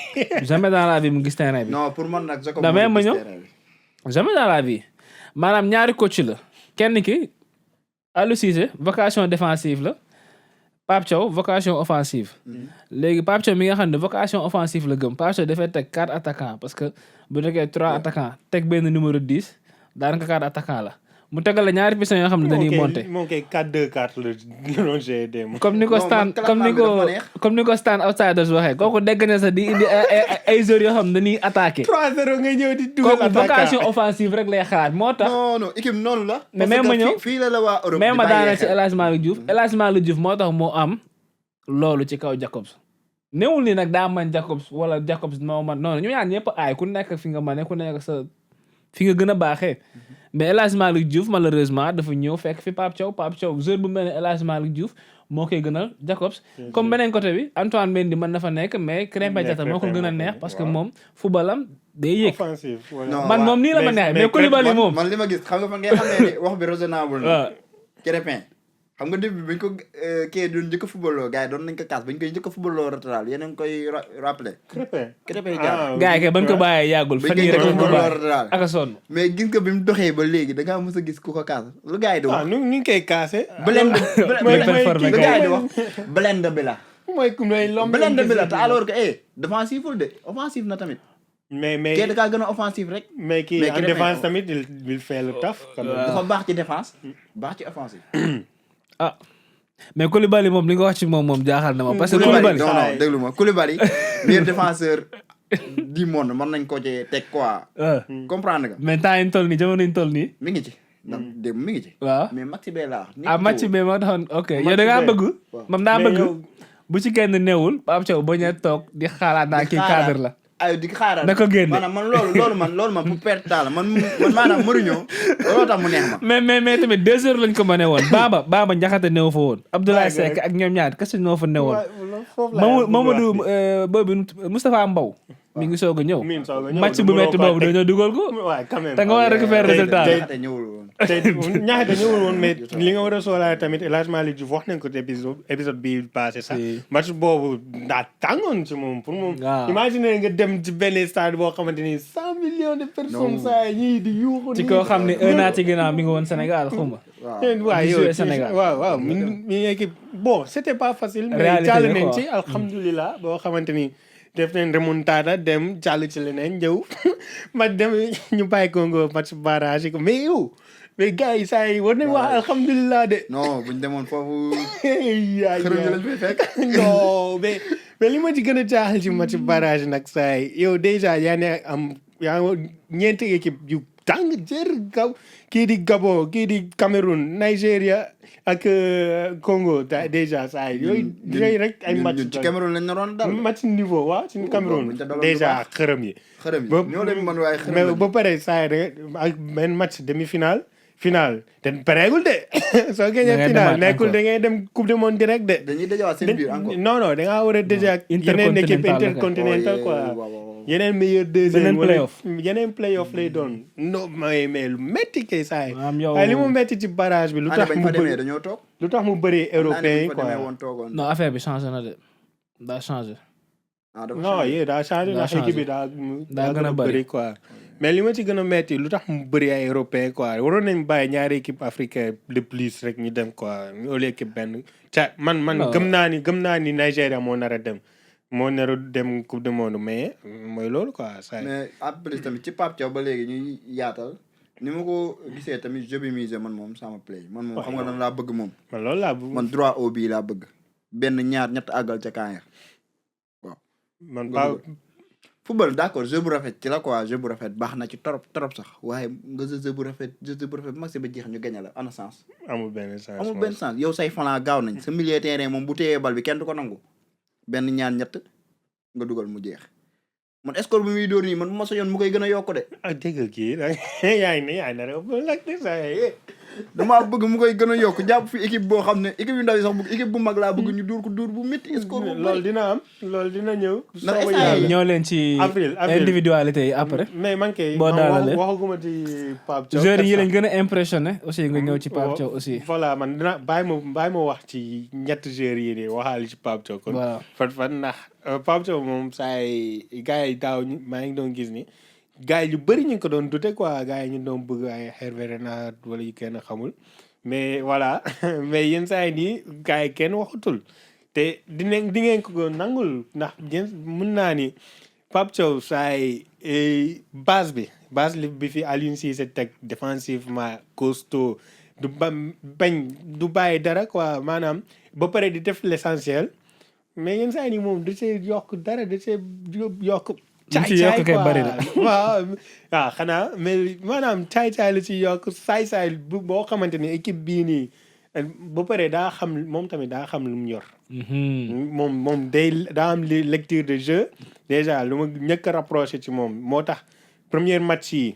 jamais dans la vie mu gis terrain bi.
non pour man nag Jacob
ma ñëw jamais dans la vie maanaam ñaari coach la kenn ki Aliou Cissé vocation défensive la Pape Thiaw vocation offensive. léegi Pape Thiaw mi nga xam ne vocation offensive la gëm Pape Thiaw dafay teg 4 attaquants parce que bu nekkee 3 attaquants teg benn numéro 10 daanaka 4 attaquants la. mu tegal la ñaari pistons yoo xam ne dañuy monter.
moom kay 4-2-4 la doon gérer démb.
comme ni ko Stan Outsiders waxee kooku dégg na sax di indi ay joueurs yoo xam ne dañuy attaquer.
3-0 nga ñëw di dugal attaquant
kooku vocation offensive rek lay xalaat moo tax.
non équipe noonu la.
mais même ma ñëw
fii la waa Europe
même ma daanaka ci El Hadj Malick Diouf El Hadj Malick Diouf moo tax moo am loolu ci kaw Jacobs. newul ni nag daa man Jacobs wala Jacobs moo man non ñu ñaan ñëpp aay ku nekk fi nga mane ku nekk sa fi nga gën a baaxee. mais El Hadj Malick Diouf malheureusement dafa ñëw fekk fi Pape Thiaw joueur bu mel ne El Hadj Malick Diouf moo koy gënal Jacobs comme beneen côté bi Antoine Mendy mën na fa nekk mais Krépin Diatta moo ko gën a neex parce que moom footballam day yéeg man moom nii la ma neexee mais Koulibaly moom
man li ma gis xam nga fan ngay xamee ni wax bi raisonnable na Krépin xam nga début bañ ko kii doon njëkk a footballoo gars yi doon nañ ko kaas bañ koy njëkk a footballoo latéral yéen a ngi koy rappelé Krépin Diatta
gars yi kay bañ ko bàyyee yàggul fan yii rek lañ ko bàyyi ak a sonn
mais gis nga bi mu doxee ba léegi da ngaa mës a gis ku ko kaas lu gars yi di wax
nu ngi koy kaase
blend
mooy
lu gars yi di wax blend bi la
mooy lomb
blend bi la te alors que défensif de offensif na tamit
mais
kii da kaa gën a offensif rek
mais kii en défense tamit il fait le taf
dafa baax ci défense baax ci offensif
ah mais Koulibaly moom li nga wax ci moom jaaxal na ma parce que Koulibaly
non déglu ma Koulibaly meilleur défenseur du monde mën nañ ko ci teg quoi comprendre nga
mais temps yi ñu toll nii jamono yi ñu toll nii
mi ngi ci ndax démb mi ngi ci.
waaw
mais match bee laa.
match bi moo taxoon ok yow da ngaa bëgg. moom daa
mais
bëgg
yow-
bu ci kenn néewul Pape Thiaw bañ a toog di xaaraat naa kii cadre la.
ay di xaaral
na ko génne
maanaam man loolu man pour perte temps la man maanaam Mourinho looloo tax mu neex ma.
mais tamit 2 heures lañ ko mënee woon Baba Njaxate néew fa woon. Abdoulaye Seck ak ñoom ñaar kese ñoo fa néewoon. Mamadou boobu Moustapha Mbow. mi ngi soog a ñëw. match bu metti boobu dañoo dugal ko.
waaw quand même.
te nga war a récupérer résultat bi.
Jaxate ñëwul woon.
tey ñaata ñëwul woon mais li nga war a soolaale tamit El Hadj Malick Diouf wax nañ ko te épisode bii passé sax. match boobu daa tàngoon ci moom pour moom.
waaw
imagine nga dem ci benn stade boo xamante ni 100 millions de personnes. saa ñii di yuuxu.
ci koo xam ne un an ci ginnaaw mi ngi woon Sénégal xuma.
waaw
di jouer Sénégal.
waaw mi équipe bon c'était pas facile. mais
réalité
jàll
la
nañ
quoi.
ci alhamdulilah boo xamante ni. def nañ remontada dem jàll ci leneen ñëw ma dem ñu bàyyi Congo match barrage ko mais yow mais gars yi saa yi war nañ wax alhamdulilah de.
non buñ demoon foofu.
yaay
xërëm ñu lañ fay fekk.
non mais li ma ci gën a jaaxal ci match barrage nag saa yi yow déjà yaa ñeenti équipe yu tàng jër kii di Gabon kii di Cameroun Nigeria ak Congo déjà saa yi yooyu rek ay match
ci Cameroun lañ naroon dal.
match niveau waaw ci Cameroun déjà xërëm yi
ñoo leen mën waaye xërëm
mais ba pare saa yi ak benn match demi-finale finale te pareegul de soo génnee finale nekkul da ngay dem coupe du monde direct de
dañuy dajawaat seen biir encore.
non da ngaa war a déjà yeneen équipe intercontinental quoi yeneen meilleur deuxième yeneen playoff lay doon non mais lu métti kay saa yi waaye li mu métti ci barrage bi lu tax mu bëri
dañoo toog
lu tax mu bëri européen yi quoi
non affaire bi changé na de daa changé.
non yee daa changé ndax équipe bi daa gën a bëri quoi mais li ma ci gën a métti lu tax mu bëri ay européen quoi waroon nañ bàyyi ñaari équipe africaine de plus rek ñu dem quoi au lieu que benn ca man gëm naa ni Nigeria moo nar a dem moo nar a dem coupe du monde mais mooy loolu quoi ça
mais en plus tamit ci Pape Thiaw ba léegi ñuy yaatal ni ma ko gisee tamit jeu bi misé man moom sama play man moom xam nga lan laa bëgg moom
man loolu laa bëgg
man droit au but laa bëgg benn ñaar ñett àggal ca kaaya waaw
man
football d'accord jeu bu rafet ci la quoi jeu bu rafet baax na ci trop sax waaye nga jeu bu rafet max ba jeex ñu gañe la ana sens
amul benn sens
yow say flanc gaaw nañ sa milieu terrain moom bu téyee bal bi kenn du ko nangu benn ñaan ñett nga dugal mu jeex man score bi muy dóor nii man bu ma soñoon mu koy gën a yokk de.
dégg kii yaay na rek lak de sa
damaa bëgg mu koy gën a yokk jàpp fi équipe boo xam ne équipe yu ndaw yi sax bëgg équipe bu mag laa bëgg ñu dóor ko dóor bu métti score bu
loolu dina am loolu dina ñëw
ñoo leen ci individualité yi après
mais man kay
boo daalalee
waxaguma ci Pape Thiaw
joueurs yi lañ gën a impressionné aussi nga ñëw ci Pape Thiaw aussi
voilà man dina bàyyi ma wax ci ñett joueurs yi nii waxaale ci Pape Thiaw kon fan ndax Pape Thiaw moom saay gars yi daaw maa ngi doon gis ni gars yi yu bëri ñu ngi ko doon dute quoi gars yi ñu doon bëgg ay Hervé Renard wala yu kenn xamul mais voilà mais yenn saa yi nii gars yi kenn waxatul te di ngeen ko nangul ndax mën naa ni Pape Thiaw saay base bi fi Aliou Cissé teg défensivement costaud du du bàyyi dara quoi maanaam ba pare di def l'essentiel mais yenn saa yi nii moom da see yokk dara da see yokk caay-caay quoi waaw xanaa mais maanaam caay-caay la ci yokk saay-saay boo xamante ni équipe bii nii ba pare daa xam moom tamit daa xam lu mu yor moom daa am lecture de jeu déjà lu ma ñëkk a rapproché ci moom moo tax premier match yi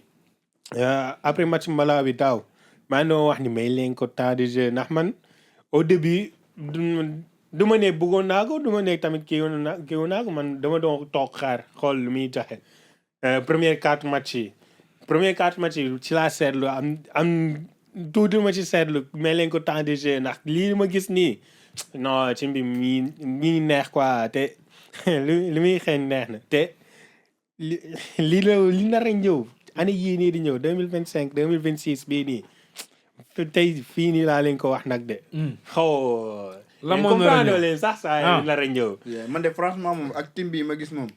après match Malawi daaw maa ngi doon wax ni may leen ko temps de jeu ndax man au début du ma ne bëggoon naa ko du ma ne tamit kii woon naa ko man dama doon toog xaar xool lu muy joxe premier 4 match yi ci laa seetlu am tuuti ma ci seetlu mais leen ko temps de jeu ndax lii ma gis nii non ci mbi mi neex quoi te li muy xeeñ neex na te li nar a ñëw année yii nii di ñëw 2025 2026 bii nii tey fii nii laa leen ko wax nag de xaw
la moo comprendre
leen sax saa nar a ñëw
man de franchement moom ak team bi ma gis moom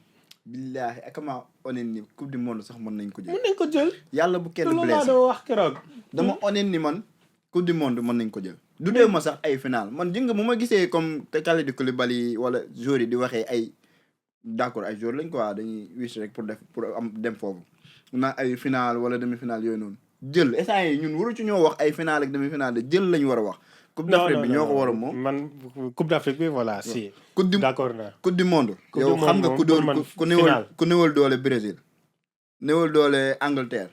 billaahi ak ma honnête ni coupe du monde sax mën nañ ko jël yàlla bu kenn blessé
doo wax keroog
dama honnête ni man coupe du monde mën nañ ko jël du dee ma sax ay final man jënga mu ma gisee comme Kalidou Koulibaly wala joueurs yi di waxee ay d'accord ay joueurs lañ quoi dañuy wish rek pour am dem foofu naa ay final wala demi final yooyu noonu jël instant yi ñun waru ci ñoo wax ay final ak demi-finale de jël lañu war a wax. coupe d'Afrique bi ñoo ko war a moom.
man coupe d'Afrique bi voilà si. d'accord naa
coupe du monde. yow xam nga ku néewal doole Brésil. néewal doole Angleterre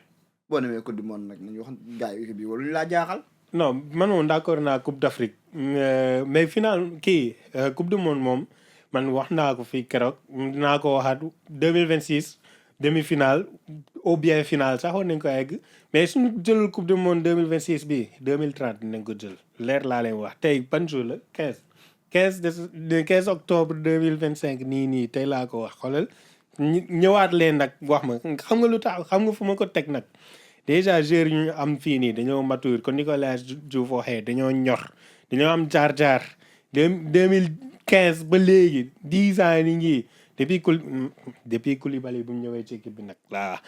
boo demee coupe du monde nag nañu wax gars yi bi waruñu laa jaaxal.
non man moom d'accord naa coupe d'Afrique mais final coupe du monde moom man wax naa ko fii keroog naa ko waxaat 2026 demi-finale ou bien finale sax war nañ ko egg mais suñu jëlul coupe du monde 2026 bi 2030 nañ ko jël leer laa leen wax tey ban jour la 15 octobre 2025 nii tey laa ko wax xoolal ñëwaat leen nag wax ma xam nga lu tax xam nga fu ma ko teg nag déjà joueurs yi ñu am fii nii dañoo mature kon Nicolas Diouf waxee dañoo ñor dañoo am jaar-jaar 2015 ba léegi 10 ans ni ngi depuis Koulibaly bu mu ñëwee ci équipe bi nag laa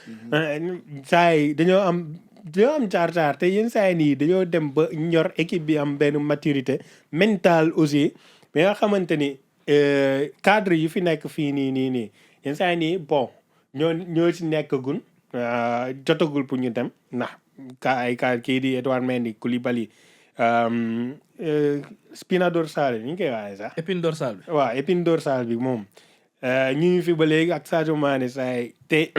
saa yi dañoo am jaar-jaar te yenn saa yi nii dañoo dem ba ñor équipe bi am benn maturité mentale aussi mais nga xamante ni cadre yi fi nekk fii nii yenn saa yi nii bon ñoo ci nekkagun jotagul pour ñu dem ndax kii di Edouard Mendy Koulibaly spina dorsale ni ñu koy waxee sax.
épine dorsale bi.
waaw épine dorsale bi moom ñu ngi fi ba léegi ak Sadio Mané saa yi te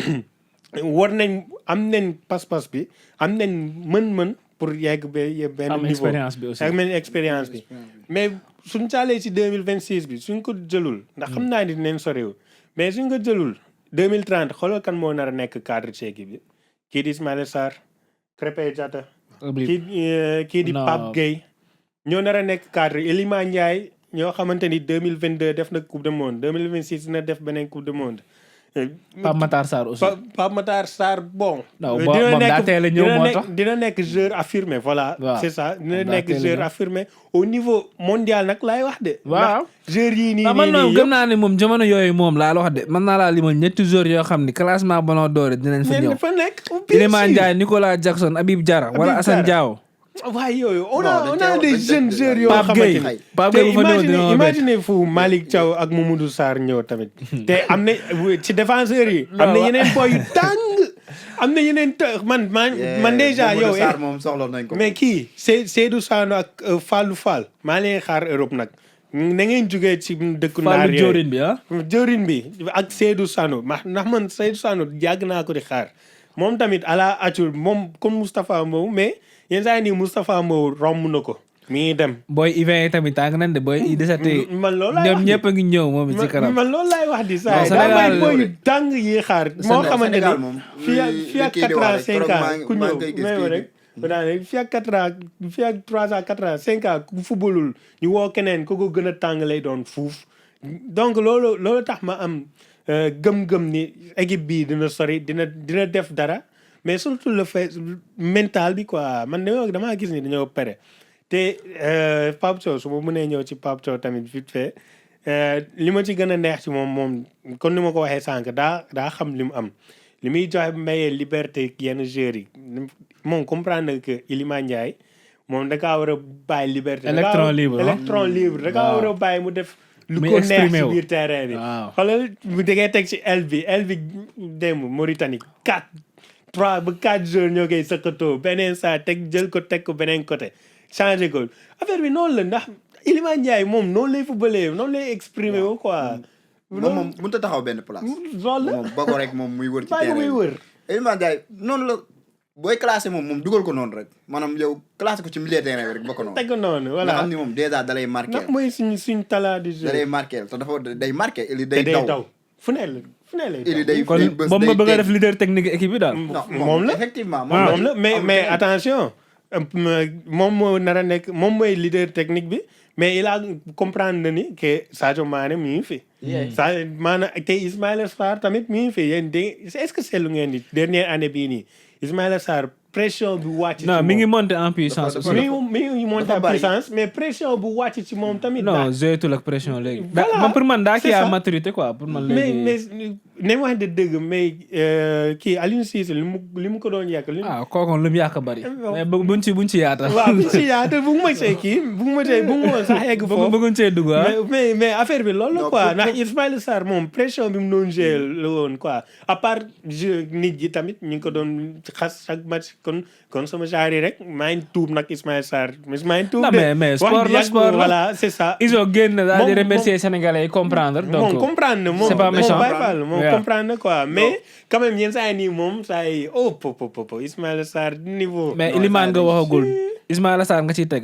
war nañ am nañ pas-pas bi am nañ mën-mën pour yegg benn niveau.
am expérience bi aussi
ak benn expérience bi. mais suñ caalee ci 2026 bi suñ ko jëlul. ndax xam naa ni dinañ sorewu mais suñ ko jëlul 2030 xoolal kan moo nar a nekk cadre ci équipe bi kii di Ismaïla Sarr Krépin Diatta. kii di Pape Gueye. ñoo nar a nekk cadre Iliman Ndiaye ñoo xamante ni 2022 def na coupe du monde 2026 dina def beneen coupe du monde.
Pape Matar Sarr aussi.
Pape Matar Sarr bon.
moom daa teel a ñëw moo tax
dina nekk joueur affirmé voilà. c'est ça dina nekk joueur affirmé au niveau mondial nag laay wax de.
waaw
joueur yii nii
man noonu gëm naa ne moom jamono yooyu moom laa la wax de mën naa laa limal ñetti joueurs yoo xam ni classement Ballon d'Or dinañ fa ñëw.
fa nekk
Iliman Ndiaye Nicolas Jackson Habib Diarra wala Assane Diao.
waaye yooyu on a des jeunes joueurs yoo xamante ni
Pape Gueye bu fa ñëw
imagine fu Malick Thiaw ak Mamadou Sarr ñëw tamit te am na ci défenseurs yi am na yeneen boy yu tàng am na yeneen man déjà yow
moom soxla nañ ko
mais kii Seydou Sano ak Fallou Fall maa leen xaar Europe nag na ngeen jógee ci dëkku naar yooyu
jëwrin bi
jëwrin bi ak Seydou Sano ndax man Seydou Sano yàgg naa ko di xaar moom tamit ala acul moom comme Moustapha Mbow mais yenn saa yi nii Moustapha Mbow romb na ko mi ngi dem.
booy U20 yi tamit tàng nañ de booy U17
man loolu laay wax
ñoom ñëpp a ngi ñëw moom ci kanam.
man loolu laay wax di saa yi daa may booy yu tàng yi xaar. moo xamante ni fii ak 4 ans 5 ans ku ñëw may rek. fii ak 4 ans fii ak 3 ans 4 ans 5 ans ku fubalul ñu woo keneen ku ko gën a tàng lay doon fuuf donc loolu tax ma am gëm-gëm ni équipe bii dina sori dina def dara. mais surtout le fait mental bi quoi man damaa gis ni dañoo pere te Pape Thiaw su ma mënee ñëw ci Pape Thiaw tamit vite fait li ma ci gën a neex ci moom kon ni ma ko waxee sànq daa xam li mu am li muy joxe mayee liberté yenn joueurs yi moom comprendre que Iliman Ndiaye moom da kaa war a bàyyi liberté.
électron
libre da kaa war a bàyyi mu def. lu ko neex ci biir terrain bi.
waaw
xoolal bu dangay teg ci aile bi démb Mauritanie 3 ba 4 jours ñoo koy sëkkatoo beneen saa jël ko beneen côté changé ko affaire bi noonu la ndax Iliman Ndiaye moom noonu lay footballé noonu lay exprimé wu quoi.
moom mënut a taxaw benn place.
loolu la
moom ba ko rek moom muy wër ci
terrain
terrain
muy wër.
Iliman Ndiaye noonu la booy classé moom dugal ko noonu rek maanaam yow classé ko ci milieu terrain bi rek ba ko noonu.
teg ko noonu voilà
nga xam ni moom dèjà da lay marqué.
ndax mooy suñ talent du jeu.
da lay marqué te dafa day marqué.
day daw fu ne lay
kon moom nga bëgg a def leader technique équipe bi daal.
moom la effectivement
moom la mais attention moom moo nar a nekk moom mooy leader technique bi mais il a comprendre na ni que Sadio Mané mi ngi fi. maanaam te Ismaïla Sarr tamit mi ngi fi yéen est-ce que seetlu ngeen ni dernière année bii nii Ismaïla Sarr pression bu wàcc.
non mi ngi monter en puissance.
mi ngi monter en puissance mais pression bu wàcc ci moom tamit.
non joyetul ak pression léegi. man pour man daa kii à maturité quoi pour man léegi.
mais ne ma wax de dëgg mais kii Aliou Cissé li mu ko doon yàq.
kooku lu mu yàq bari. mais buñ ci yaatal.
waaw buñ ci yaatal bu ma see kii bu ma sax egg foofu.
bëgguñ see dugg
mais affaire bi loolu la quoi ndax Ismaïla Sarr moom pression bi mu doon jouer la woon quoi à part jeu nit yi tamit ñu ngi ko doon xas chaque match kon sama genre yi rek maa ngi tuub nag Ismaïla Sarr maa ngi tuub de.
mais sport la
voilà c'est ça.
ils ont génn daal di remercier Sénégalais yi comprendre. donc
moom comprendre na moom
c'est pas méchant
moom comprendre na quoi mais quand même yenn saa yi nii moom saa yi popo Ismaïla Sarr niveau.
mais Iliman nga waxagul Ismaïla Sarr nga ciy teg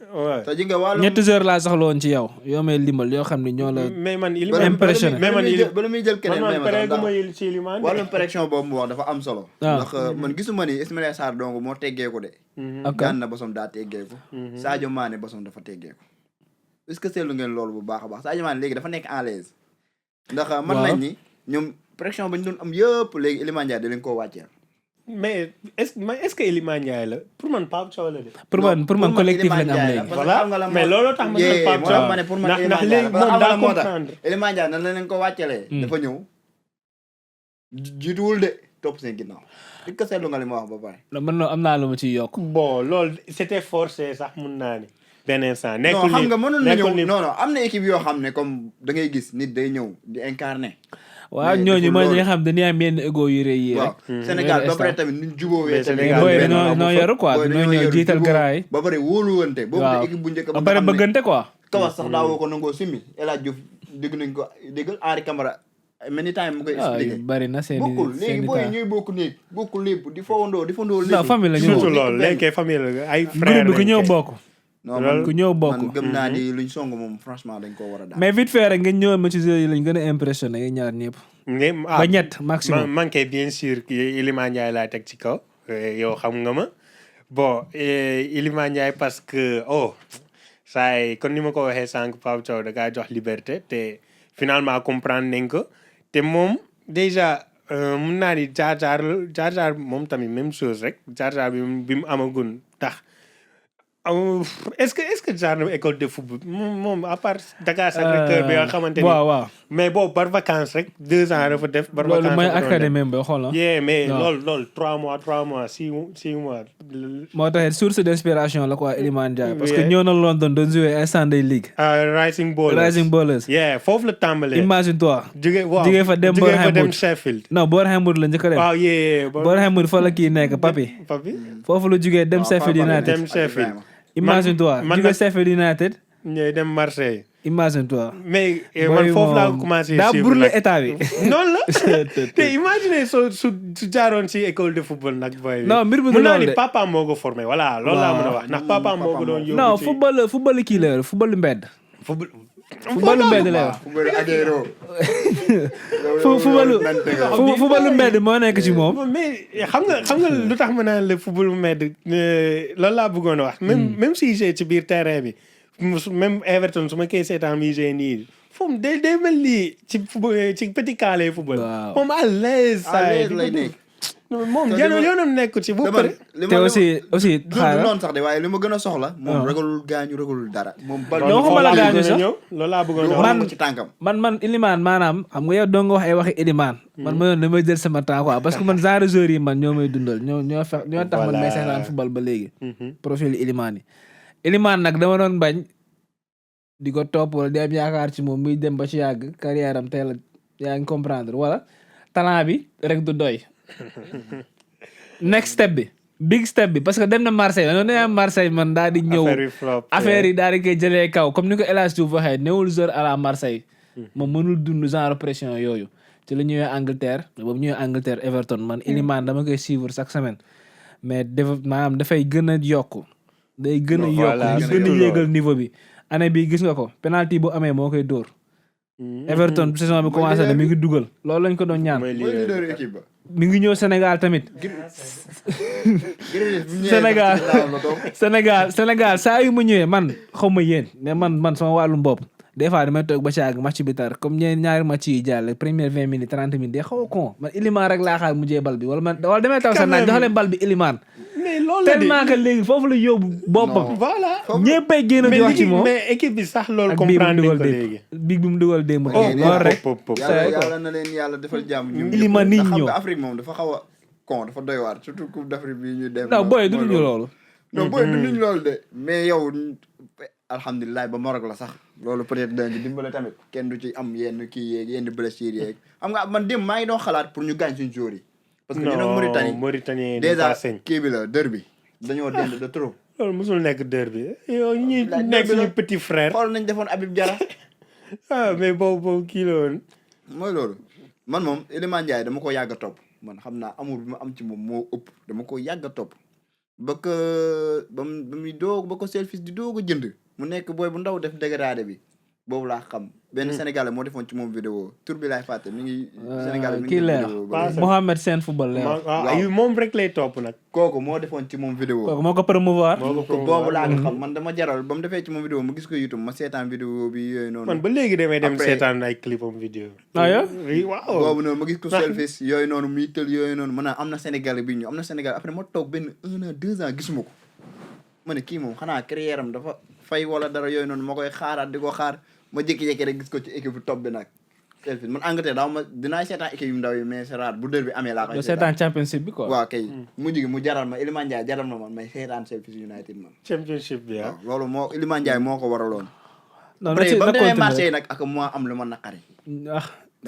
waaw
te ji nga wàllum
3 heures laa soxla woon ci yow yoo may limal yoo xam ne ñoo la.
mais man
impressionné
bala muy jël keneen
man pareeguma ci Iliman
wàllum pression boobu mu wax dafa am solo. ndax man gisuma ni Ismaïla Sarr donc moo teggeeku de. Gana bosom daa teggeeku. Sadio Mané bosom dafa teggeeku. est-ce que seetlu ngeen loolu bu baax a baax Sadio Mané léegi dafa nekk en l'aise. ndax mën nañ ni ñoom pression ba ñu doon am yëpp léegi Iliman Ndiaye da leen koo wàcceel.
mais est-ce que Iliman Ndiaye la pour man Pape Thiaw la de.
pour man collectif lañ am léegi.
voilà mais looloo tax ma ne Pape Thiaw ndax léegi moom daa comprendre.
Iliman Ndiaye nan la leen ko wàccelee. dafa ñëw jiituwul de topp seen ginnaaw. est-ce que seetlu nga li ma wax ba pare.
man am naa lu ma ciy yokk.
bon loolu c'était forcé sax mun naa ni. benn instant nekkul
non xam nga mënoon na ñëw non am na équipe yoo xam ne comme da ngay gis nit day ñëw di incarner.
waaw ñooñu mooy ñi nga xam dañuy am yenn ego yu rëy yi rek.
Sénégal ba pare tamit ñu jubóowee.
Sénégal
booy dañoo yaru quoi dañoo ñëw jiital garaay yi.
ba pare wóoluwante. boobu de équipe bu njëkk
ba pare bëggante quoi.
Kawas sax daawoo ko nangoo simi El Hadj Diouf dégg nañ ko déggal Henri Camara many time mu koy expliqué.
bari na seen i
bokkul léegi booy ñooy bokk néeg bokkul lépp di fowandoo lépp.
non famille la ñu
surtout loolu léegi famille la ay frère
groupe bi ku ñëw bokk.
non man
ku ñëw bokk
man gëm naa ni luñ song moom franchement dañ koo war a daal.
mais vite fait rek ngeen ñëwoon ma ci jeu yi lañ gën a impressionné yi ñaar ñëpp. ba ñett maximum.
man kay bien sûr Iliman Ndiaye laa teg ci kaw yow xam nga ma bon Iliman Ndiaye parce que saa yi kon ni ma ko waxee sànq Pape Thiaw da kaa jox liberté te finalement comprendre nañ ko te moom déjà mun naa ni jaar moom tamit même chose rek jaar bi mu amagun tax. est-ce que genre école de football moom à part Dakar Sacré-Cœur bi nga xamante ni
waaw
mais boobu par vacances rek 2 ans dafa def. par vacances
loolu mooy académie ba xool
mais loolu 3 mois 6 mois.
moo tax source d'inspiration la quoi Iliman Ndiaye. parce que ñëw na London doon jouer Sunday League.
Rising Ballers. foofu la tàmbalee.
imagine toi.
jugee
fa dem
Sheffield.
non Bournemouth la njëkk a dem.
waaw
Bournemouth fa la kii nekk Papi. foofu la jugee dem Sheffield United. imagine toi jugee Sheffield United.
ñooy dem Marseille.
imagine toi.
mais man foofu laa commencé.
daa burle état bi.
noonu la te imagine su jaaroon ci école de football nag. boy
non mbir mi
mun naa ni papa moo ko formé voilà loolu laa mën a wax ndax papa moo ko doon yóbbu.
non football kii la football mbedd. footballu mbedd la wax.
footballu agero.
footballu mbedd moo nekk ci moom.
mais xam nga lu tax ma naan la footballu mbedd loolu laa bëggoon a wax. même si j'ai ci biir terrain bi même Everton su ma koy seetaan mi j'ai nii foofu day mel ni ci petit calais football. moom à l'aise
lay nekk.
moom yoonam nekk ci bu pare.
te aussi
xaaral noonu sax de waaye li ma gën a soxla. moom ragalul gaañu ragalul dara. moom bal
waxuma la gaañu sax
loolu laa bëggoon a wax
ci tànkam.
man Iliman maanaam xam nga yow doo nga wax ay waxi Iliman. man ma yoon damay jël sama temps quoi parce que man genre joueurs yi man ñoo may dundal ñoo tax man may seetaan football ba léegi. profil Iliman yi. Iliman nag dama doon bañ di ko topp wala di am yaakaar ci moom muy dem ba ci yàgg carrière am teel a yaa ngi comprendre wala talent bi rek du doy. next step bi big step bi parce que dem na Marseille la noonu am Marseille man daal di ñëw affaire yi daal di koy jëlee kaw comme ni ko El Hadj Diouf waxee newul joueur à la Marseille moom mënul dund genre pression yooyu ci la ñëwee Angleterre boobu ñëwee Angleterre Everton man Iliman dama koy suivre chaque semaine mais maanaam dafay gën a yokk day gën a yokk gën a yéegal niveau bi année bi gis nga ko penalty bu amee moo koy dóor Everton saison bi commencé na mi ngi dugal loolu lañ ko doon ñaan mi ngi ñëw Sénégal tamit. Sénégal saa yu mu ñëwee man xaw ma yéen mais man sama wàllum bopp des fois damay toog ba ci àgg match bi tar comme ñaari match yi jàll première 20 minutes 30 minutes day xaw a con man Iliman rek laa xaar mujjee bal bi wala damay taw sax naan jox leen bal bi Iliman.
mais loolu la
tellement que léegi foofu la yóbbu boppam.
voilà.
ñëppay génn di wax ci moom.
mais équipe bi sax loolu
ak
comprendre nañ ko léegi.
biig bi mu dugal démb.
Oh,
loolu rek.
yàlla na leen yàlla defal jàmm. ñun
Iliman
ñëpp.
niñ
Ndax xam
ñëw.
nga Afrique moom dafa xaw a con dafa doy waar surtout coupe d'Afrique bi ñu dem.
non booy duñu loolu.
non booy dunduñ loolu de. mais yow alhamdulilah ba Maroc la sax. loolu peut-être dañu dimbale tamit kenn du ci am yenn kii yeeg yenn blessures yeeg xam nga man dem maa ngi doon xalaat pour ñu gaañ suñu joueurs yi. parce que ñu ne
Mauritanie
déjà kii bi la dër bi dañoo dend de trop.
loolu musul nekk dër bi yow ñuy nekk suñu petit frère.
xool nañ defoon Habib Diarra.
mais boobu kii la woon.
mooy loolu man moom Iliman Ndiaye dama ko yàgg a topp man xam naa amul bi ma am ci moom moo ëpp dama ko yàgg a topp ba ko ba muy doog ba ko Selfis di doog a jënd mu nekk booy bu ndaw def dégradé bi boobu laa xam benn Sénégalais moo defoon ci moom vidéo tur bi laay fàtte mi ngi Sénégalais mi ngi
kii Mohamed Sène football leer
moom rek lay topp nag
kooku moo defoon ci moom vidéo
kooku moo ko promouvoir
boobu laa nga xam man dama jaral ba mu defee ci moom vidéo ma gis ko YouTube ma seetaan vidéo bi yooyu noonu
man ba léegi damay dem seetaan ay clipam vidéo
waaw
boobu noonu ma gis ko Selfis yooyu noonu muy tël yooyu noonu ma naan am na Sénégalais bi ñu am na Sénégalais après ma toog benn 1 an 2 ans gisuma ko ma ne kii moom xanaa carrière am dafa fay wala dara yooyu noonu ma koy xaaraat di ko xaar ma jékki-jékki rek gis ko ci équipe bu top bi nag Selfis man Angleterre daaw ma dinaa seetaan équipe yu ndaw yi mais c'est rare bu dër bi amee laa koy
seetaan championship bi quoi
waaw kay mujj gi mu jaral ma Iliman Ndiaye jaral na man may seetaan Selfis United man
championship bi
waaw loolu moo Iliman Ndiaye moo ko waraloon
non
après ba mu demee Marseille nag ak moo am lu ma naqari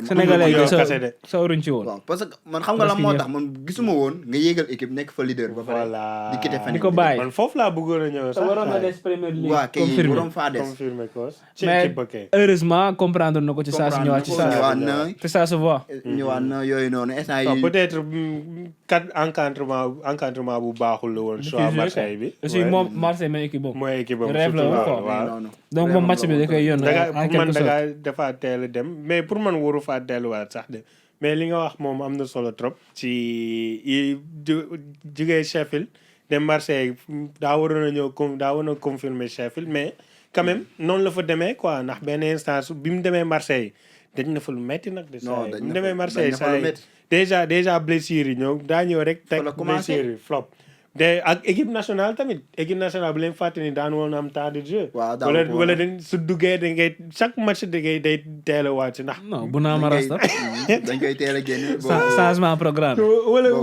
Sénégalais yi sawruñ ci woon
waaw parce que man xam nga lan moo tax man gisuma woon nga yéegal équipe nekk fa leader ba pare di quitté feneen
di ko bàyyi
man foofu laa bëggoon a ñëw sax
waroon na des Premier League
waaw kay waroon faa des
confirmé ko
mais heureusement comprendre na ko ci saa si ñëwaat ci saa
ñëwaat na
te ça se voit
ñëwaat na yooyu noonu instant yi
peut-être kat encadrement bu baaxul la woon choix Marseille bi
aussi moom Marseille mooy équipe boobu
mooy équipe boobu
rêve la woon quoi
waaw
donc moom match bi da koy yónn en quelque sorte
dafa teel a dem mais pour man waru faa delluwaat sax de mais li nga wax moom am na solo trop ci jugee Sheffield dem Marseille daa waroon a ñëw daa waroon a confirmer Sheffield mais quand même noonu la fa demee quoi ndax benn instance bi mu demee Marseille dañ na fa lu metti nag de saa yi bi mu demee Marseille saa yi déjà blessure yi ñëw daa ñëw rek teg blessure yi flop de ak équipe nationale tamit équipe nationale bu leen fàtte ni daan woon am temps de jeu wala dañ su duggee da ngay chaque match da ngay day teel a wàcc ndax
non bu naa ma rasta
dañ koy teel a génne
changement programme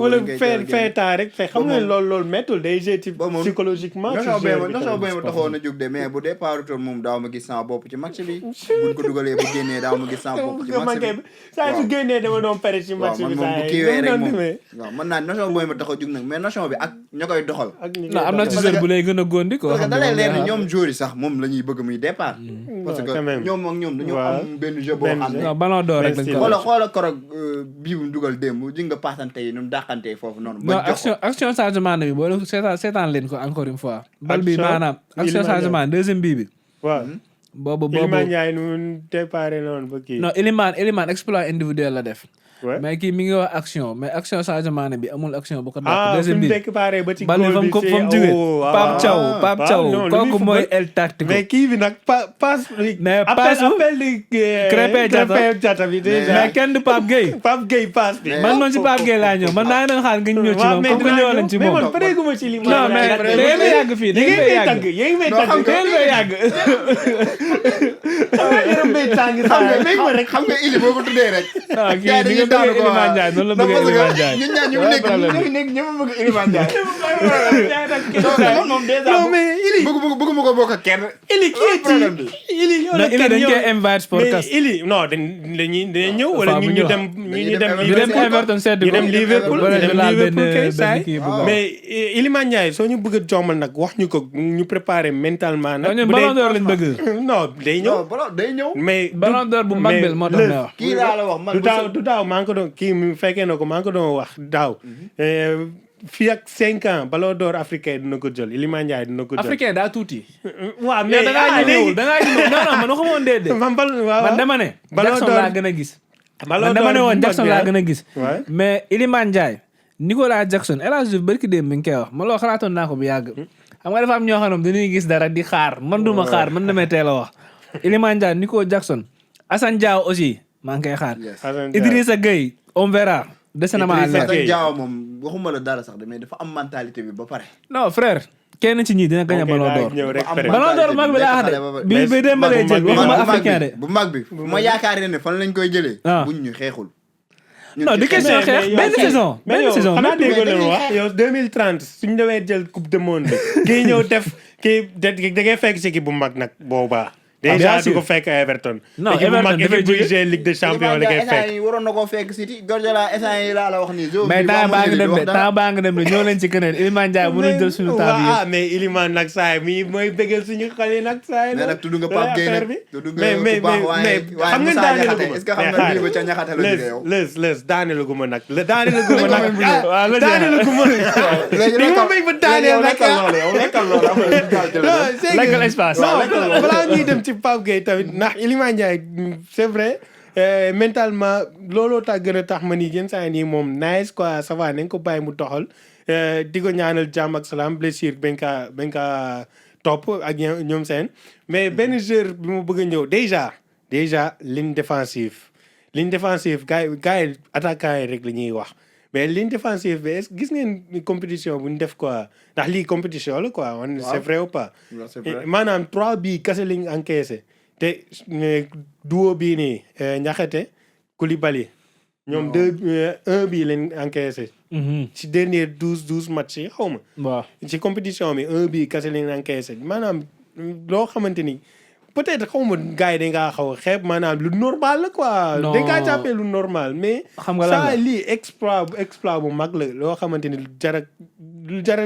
wala fin temps rek fe xam nga loolu méttul day jeu ci psychologiquement
notion ba ma taxoon a jóg de mais bu départ toon moom daaw ma gis sama bopp ci match bi buñ ko dugalee bu génnee daaw ma gis sama bopp ci match bi
saa su génnee dama doon pare ci match bi
moom bu kiiwee rek moom waaw mën naa notion booy ma tax a jóg nag mais notion bi ak ña koy doxal
non am na ci joueur bu lay gën a góondi quoi
parce que da lay leer ni ñoom joueurs yi sax moom la ñuy bëgg muy départ parce que ñoom ak ñoom dañoo am benn jeu boo xam ne
non ballon d'or rek lañ ko
xoola korog bii bu dugal démb ji nga paasante yi nu mu dàqantee foofu noonu
non action changement bi boo seetaan leen ko encore une fois bal bi maanaam action changement deuxième bii bi
waaw
boobu
Iliman Ndiaye nu déparé noonu ba kii
non Iliman exploit individuel la def mais kii mi ngi wax action mais action changement bi amul action bu ko dàq deuxième bi bal bi fa mu jógee Pape Thiaw kooku mooy el tactique
mais kii bi nag passe
mais passe
appel di
Krépin Diatta
bi déjà
mais kenn du Pape Gueye
passe bi
man noonu si Pape Gueye laa ñëw man naa doon xaar nga ñëw ci moom comme que ñëw leen ci moom
man pareeguma ci li
non mais da ngeen may yàgg fii da ngeen may yàgg
yéen may yàgg
xam nga ili boo ko tuddee rek
kii di nga bëgg Iliman Ndiaye noonu la bëgg Iliman Ndiaye
ñun ñaar ñu nekk ñëpp bëgg Iliman Ndiaye
non mais ili
bëgg ma ko bokk ak kenn
ili kii ili
dañ koy invite podcast
ili non dañuy ñëw wala ñu dem
Everton sedd
ñu dem Liverpool kay saay
mais
mais Iliman Ndiaye soo ñu bëgg a jommal nag wax ñu ko ñu préparer mentalement nag
ñun ballon d'or lañ bëgg
non day ñëw mais
ballon d'or bu mag bi moo tax may wax
kii laa la wax man
du daaw maa ngi ko doon kii mi fekkee na ko maa ngi ko doon wax daaw fii ak 5 ans ballon d'or africain dina ko jël Iliman Ndiaye dina ko jël
africain daa tuuti
waaw mais
da ngaa ñëwul non man waxuma woon déedéet man dama ne Jackson laa gën a gis man dama ne woon Jackson laa gën a gis mais Iliman Ndiaye Nicolas Jackson El Hadji Diouf barki démb mi ngi koy wax man loolu xalaatoon naa ko bu yàgg xam nga dafa am ñoo xam ne dañuy gis dara di xaar man duma xaar man damay teel a wax Iliman Ndiaye Nico Jackson Assane Diao aussi maa ngi koy xaar Idrissa Gueye on verra dese na maa
Idrissa
leer.
Gueye.
Diaw moom waxuma la dara sax de mais dafa am mentalité bi ba pare.
non frère kenn ci ñii dina gagné
Ok,
ballon
daa
d'or.
ñëw rek
am
pare.
ballon d'or mag bi laa wax de bi dem ba lay jël waxuma africain de.
bu mag bi fu ma yaakaaree ne fan lañ koy jëlee.
Ah.
buñ ñu xeexul.
non du question xeex benn saison benn saison.
xanaa
mais
déggoo leen
dañuy
wax yow 2030 suñ demee jël coupe du monde kii ñëw def kii da ngay fekk si équipe bu mag nag boobaa.
bien
déjà
sûr.
du ko fekk Everton.
Non,
équipe bu
Everton
mag
dafay
équipe buy
jóge.
jouer Ligue des champions la koy
instant
fekk.
yi waroon na koo fekk City Guardiola instant yi laa la wax nii.
mais temps baa ngi dem de temps baa ngi dem de ñëw leen ci keneen Iliman Ndiaye mënul jël suñu temps bi
ah mais Iliman nag saa yi mii mooy bëggal suñu xol yi nag saa yi
mais nag tudd nga Pape Gueye nag tudd nga
mais
ku baax waaye
xam nga
Moussa
daane la
Niakhaté est-ce que xam nga bii ba ca Niakhaté la jógee yow.
lës daane la guma nag daane la guma nag
waaw la
daane la guma
léegi
di ma béy ba daaneel nag
lekkal loolu am na gaal ci la
non
dem.
c'est que
Lekkal espace.
non balaa ñuy dem ci Pape Gueye tamit ndax Iliman Ndiaye c'est vrai mentalement looloo tax gën a tax ma ni yenn saa yi nii moom nice quoi ça va nañ ko bàyyi mu doxal di ko ñaanal jàmm ak salaam blessure bañ kaa topp ak ñoom seen mais benn joueur bi mu bëgg a ñëw déjà ligne défensive gars yi attaquant yi rek la ñuy wax mais ligne défensive bi est-ce gis ngeen compétition bu ñu def quoi ndax lii compétition la quoi on c'est vrai ou pas
c'est vrai.
maanaam 3 bii kese liñ encaissé te duo bii nii Niakhaté Koulibaly ñoom 1 bii lañ encaissé ci dernier 12 matchs yi xaw ma
waaw
ci compétition bi 1 bii kese lañ encaissé maanaam loo xamante ni peut-être xaw ma gars yi dañ ngaa xaw a xeeb maanaam lu normal la quoi.
Non.
dañ kaa jàppee lu normal mais.
xam nga lan la
saa lii exploit bu mag la loo xamante ni lu jara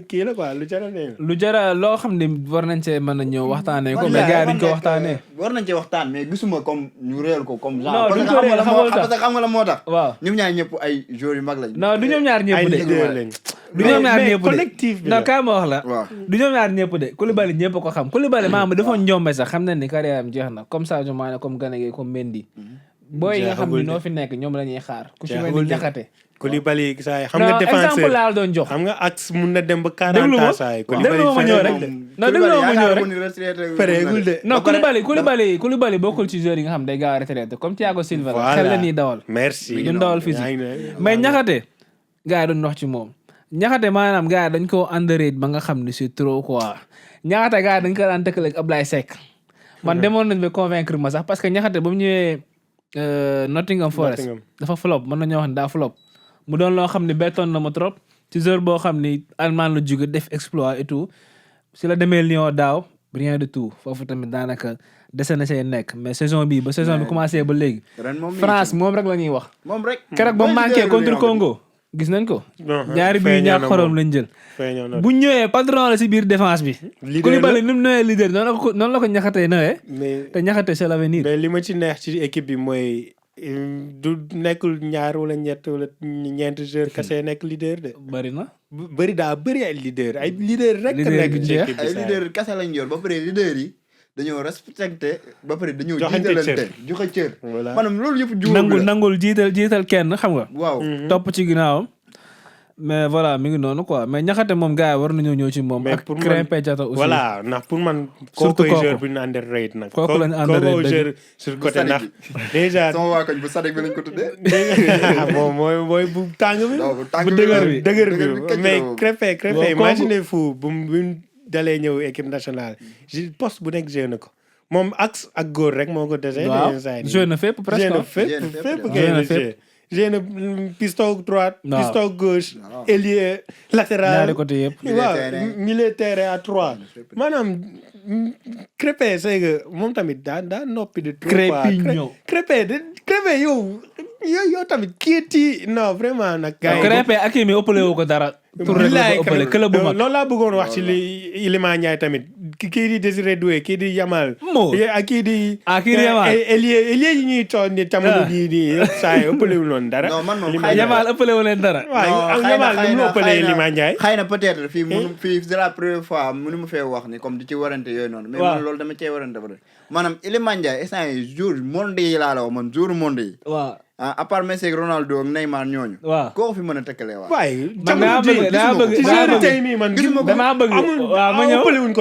kii la quoi lu jara ne.
lu jara loo xam ne war nañ cee mën a ñëw waxtaanee ko mais gars yi duñ ko waxtaanee.
war nañ ci waxtaan mais gisuma comme ñu réel ko comme
Non,
genre.
duñ ko réel,
parce que xam nga la moo tax.
waaw
ñoom ñaar ñëpp ay joueurs yu mag lañ.
non du ñoom ñaar ñëpp
ay
de.
leader lañ.
du ñoom ñaar
mais
ñëpp de
collectif bi
non
la.
kaay ma wax la.
waaw
du ñoom ñaar ñëpp de Koulibaly ñëpp ko xam Koulibaly maanaam dafa njombe sax xam nañ ni carrière am jeex na comme Sadio Mané comme Gana Gueye comme Mendy. booy yi nga xam ni noo fi nekk ñoom la ñuy xaar. ku ci mel ni Niakhaté.
Koulibaly saa yi xam
non
nga
exemple
défenseur
laa la doon jox.
xam nga axe mun na dem ba 40
déglu ma
ans saa yi.
déglu ma ñëw rek. non déglu ma ñëw rek.
pareegul de.
non Koulibaly bokkul ci joueurs yi nga xam day gaaw a retraité comme Thiago Silva la.
Voilà.
xel la ñuy dawal.
merci.
du ndawal physique mais Niakhaté gars yi doon wax ci moom Niakhaté maanaam gars yi dañ ko underrate ba nga xam ne c'est trop quoi Niakhaté gars yi dañ ko daan tëkkale ak Ablaye Seck man demoon nañ ba convaincre ma sax parce que Niakhaté ba mu ñëwee Nottingham Forest dafa flop mën nañoo wax ne daa flop mu doon loo xam ne bettoon na ma trop ci joueur boo xam ni Allemagne la jóge def exploit et tout si la demee Lyon daaw rien de tout foofu tamit daanaka dese na see nekk mais saison bii ba saison bi commencé ba léegi France moom rek la ñuy wax
moom rek.
keroog ba manqué contre Congo gis nañ ko ñaari bii ñaar xorom lañ jël bu ñëwee patron la si biir défense bi Koulibaly ni mu nawee leader noonu la ko Niakhaté nawee te Niakhaté c'est l'avenir
mais li ma ci neex ci équipe bi mooy du nekkul ñaar wala ñett wala ñeent joueur kese nekk leader de
bëri na
bëri ay leader rek nekk ci équipe bi
ay leader kese lañ yor ba pare leader yi dañoo respecté ba pare dañoo
joxante
jiitalante joxe cër.
voilà
maanaam loolu yëpp juum
nangul jiital kenn xam nga
waaw
topp ci ginnaawam mais voilà mi ngi noonu quoi mais Niakhaté moom gars yi war nañoo ñëw ci moom
mais
ak
pour man
Krépin Diatta aussi
voilà ndax pour man
Surtout
kooku
kooku.
joueur bu ñu underrate nag
Kooku lañu underrate dëgg.
joueur sur côté ndax déjà
sama waa koñ bu Sadik bi lañ ko tuddee.
moom mooy bu tàng bi
non bu tàng
bu dëgër bi.
dëgër bi
këcc
mais
la
Krépin
Bon,
imaginez-vous bu mu dalee ñëw équipe nationale poste bu nekk joué na ko moom axe ak góor rek moo ko dese.
waaw joué na fépp presque
joué na
ah.
fépp
Joué na
génn
fépp.
joué na piston droite.
waaw
piston gauche.
waaw.
ailier latéral.
ñaari côté yëpp.
waaw
terrain.
milieu de terrain à 3 maanaam Krépin c'est que moom tamit daa noppi de trop quoi. Krépin yow tamit kii non vraiment nag. gars yi
Krépin ak mi ëppale wu ko dara. pour rek la ko ëppale club bu mag.
loolu laa bëggoon wax ci li Iliman Ndiaye tamit kii di Désiré Doué kii di Yamal.
moo
ak kii di.
kii di Yamal.
ailier yi ñuy toog ni jamono bii nii yëpp saa yi ëppale wu loon dara.
non man moom
Iliman
xëy na
Yamal ëppale wu leen dara.
waaw Yamal ni mu ëppalee Iliman Ndiaye.
xëy na peut-être fii c'est la première fois mënu ma fee wax ni comme di ci warante yooyu noonu. mais
waaw
man loolu dama cee warante ba maanaam Iliman Ndiaye instant yi jour monde yi laa la wax man jour monde yi.
waaw
à part Messi ak Ronaldo ak Neymar ñooñu.
waaw
koo fi mën a tëkkalee waat.
waaye
man daa
tey mii man
gisuma ko
damaa bëgg waaw ma ñëw
ëppale wuñ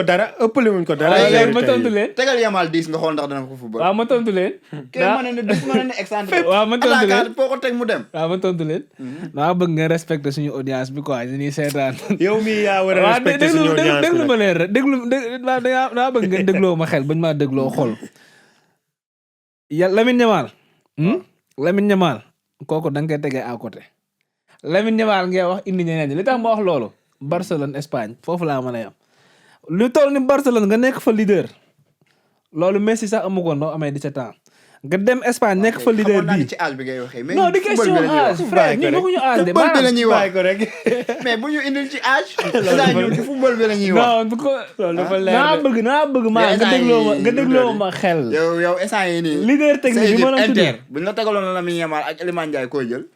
ko dara
léegi ma tontu leen
tegal Yamal 10 nga xool ndax dana ko football.
waaw ma tontu leen
kii mën na ne du mën na ne excentré.
waaw ma tontu leen
foo ko teg mu dem.
waaw ma tontu leen daa bëgg nga respecté suñu audience bi quoi ñu ñuy seetaan
yow mii yaa war a respecté suñu audience
déglu ma leen rek daa bëgg ngeen dégloo ma xel bañ maa dégloo xol Lamine Yamal kooku da nga koy tegee à côté Lamine Yamal ngay wax indi ñeneen ñi li tax ma wax loolu Barcelone Espagne foofu laa mën a yam lu toll ni Barcelone nga nekk fa leader loolu Messi sax amu ko noo amee 17 ans nga dem Espagne nekk fa leader bii
ci âge bi ngay waxee. mais
non di question âge frère ñun waxuñu âge de
football bi la ñuy wax
ko rek
mais bu ñu indil ci âge. loolu ci football bi la ñuy wax.
non bu ko
loolu dafa leer
naa bëgg maa nga dégloo ma xel
yow instant yi nii.
leader technique bi ma doon tudd
buñ la tegaloon Lamine Yamal ak Iliman Ndiaye koy jël.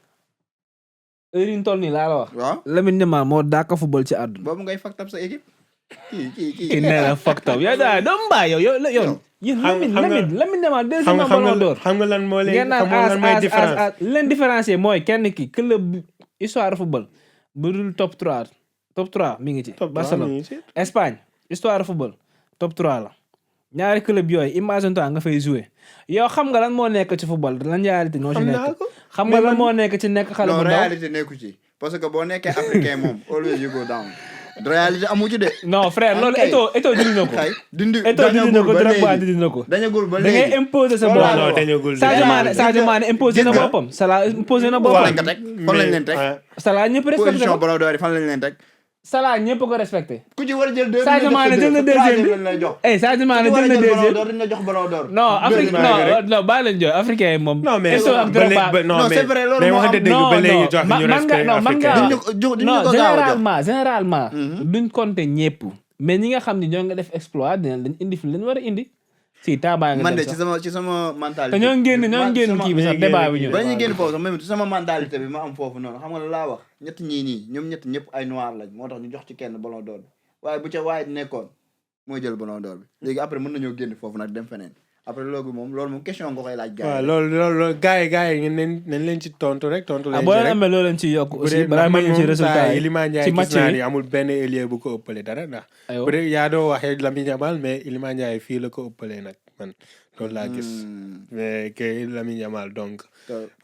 heure yi ñu toll nii laa la wax
waaw
Lamine Yamal moo dàq football ci àdduna
boobu ngay fuck up sa équipe.
kii nee na fuck up yow daal doo mbaay yow yéen Lamine Yamal deuxième ballon d'or
xam nga lan moo leen
ngeen naan
lan mooy différence
leen différencier mooy kenn ki club histoire football bu dul top 3 mi ngi ci Barcelone Espagne histoire football top 3 la ñaari club yooyu imagine toi nga fay jouer yow xam nga lan moo nekk ci football lan réalité ñoo ci nekk xam nga lan moo nekk ci nekk xale bu ndaw
réalité nekku ci parce que boo nekkee africain moom always you go down réalité amu ci de.
non frère loolu Eto'o dindi na ko. Eto'o dindi na ko Drogba dindi na ko.
dañagul ba
da
léegi
ngay imposer sa bopp.
non dañagul
Sadio Mané imposer na boppam. Salah imposer na boppam.
fan lañ ko teg fan lañ leen teg.
Salah ñëpp respecté
position
ko.
Ballon d'Or yi fan lañ leen teg.
Salah ñëpp ko respecté.
ku ci war a jël 2
Sadio Mané jël na deuxième bi. Sadio Mané jël na deuxième.
dañ la jox Ballon d'Or.
non Afrique non bàyyi leen jooy africain yi moom.
non mais
Eto'o ak Drogba
non c'est vrai loolu
mais
moo
wax
am.
dëgg ba léegi jox ñu respect africain
non généralement duñ compter ñëpp mais ñi nga xam ne ñoo nga def exploit dinañ leen indi fi leen war a indi si taabaa nga
man de
dem sax
ci sama mentalité.
te ñoo génn kii bi sax débat bi ñu
ba ñu génn foofu sax même ci sama mentalité bi ma am foofu noonu xam nga la laa wax ñett ñii nii ñoom ñett ñëpp ay noir lañ moo tax ñu jox ci kenn Ballon d'Or bi waaye bu ca waaye nekkoon mooy jël Ballon d'Or bi léegi après mën nañoo génn foofu nag dem feneen après loolu moom question nga koy laaj gars
waaw loolu gars yi nañ leen ci tontu rek tontu leen ci
boo
rek
amee loolu leen ci yokk aussi balaa ma ñëw ci résultat yi
Iliman Ndiaye
ci
gis
match
naa
yi
ni amul benn ailier bu ko ëppale dara ndax
aywa
bu dee yaa doo waxee Lamine Yamal mais Iliman Ndiaye fii la ko ëppalee nag man loolu laa gis mais que Lamine Yamal donc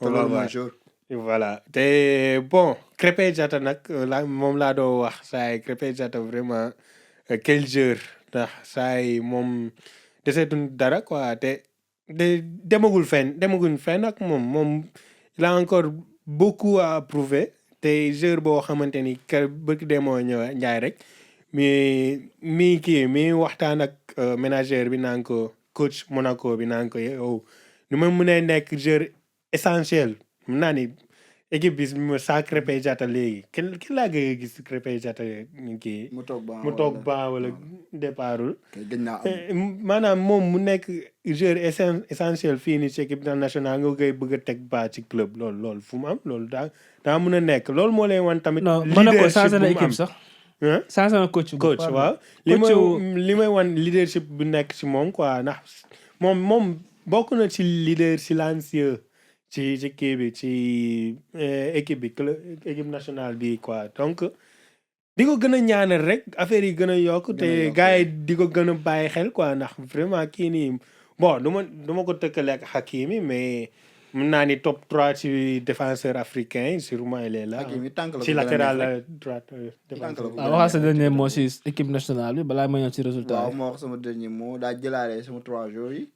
loolu mooy jour
voilà te bon Krépin Diatta nag moom laa doo wax saa yi Krépin Diatta vraiment quel joueur ndax saa yi moom deseetuñ dara quoi te demaguñ fenn ak moom il a encore beaucoup à prouver te joueur boo xamante ni kër bëgg demoo ñëw njaay rek mi waxtaan ak manager bi naan ko coach Monaco bi naan ko yow nu ma mënee nekk joueur essentiel mun naa ni équipe bi saa Krépin Diatta léegi kenn laa gëj a gis Krépin Diatta kii mu toog ba wala départul maanaam moom mu nekk joueur essentiel fii ni ci équipe nationale nga koy bëgg a teg ba ci club loolu fu mu am loolu daa mën a nekk loolu moo lay wan tamit leadership bu mu am
sax changé na coach
waaw li may wan leadership bu nekk ci moom quoi ndax moom bokk na ci leader silencieux ci kii bi ci équipe bi équipe nationale bi quoi donc di ko gën a ñaanal rek affaire yi gën a yokk te gars yi di ko gën a bàyyi xel quoi ndax vraiment kii nii bon du ma ko tëkkale ak Hakimi mais mun naa ni top 3 ci défenseur africain sûrement il est là ci latéral droite défenseur.
waxal sa dernier mot ci équipe nationale bi balaa ma ñëw ci résultat
waaw ma wax sama dernier mot daa jëlaale sama 3 jours yi.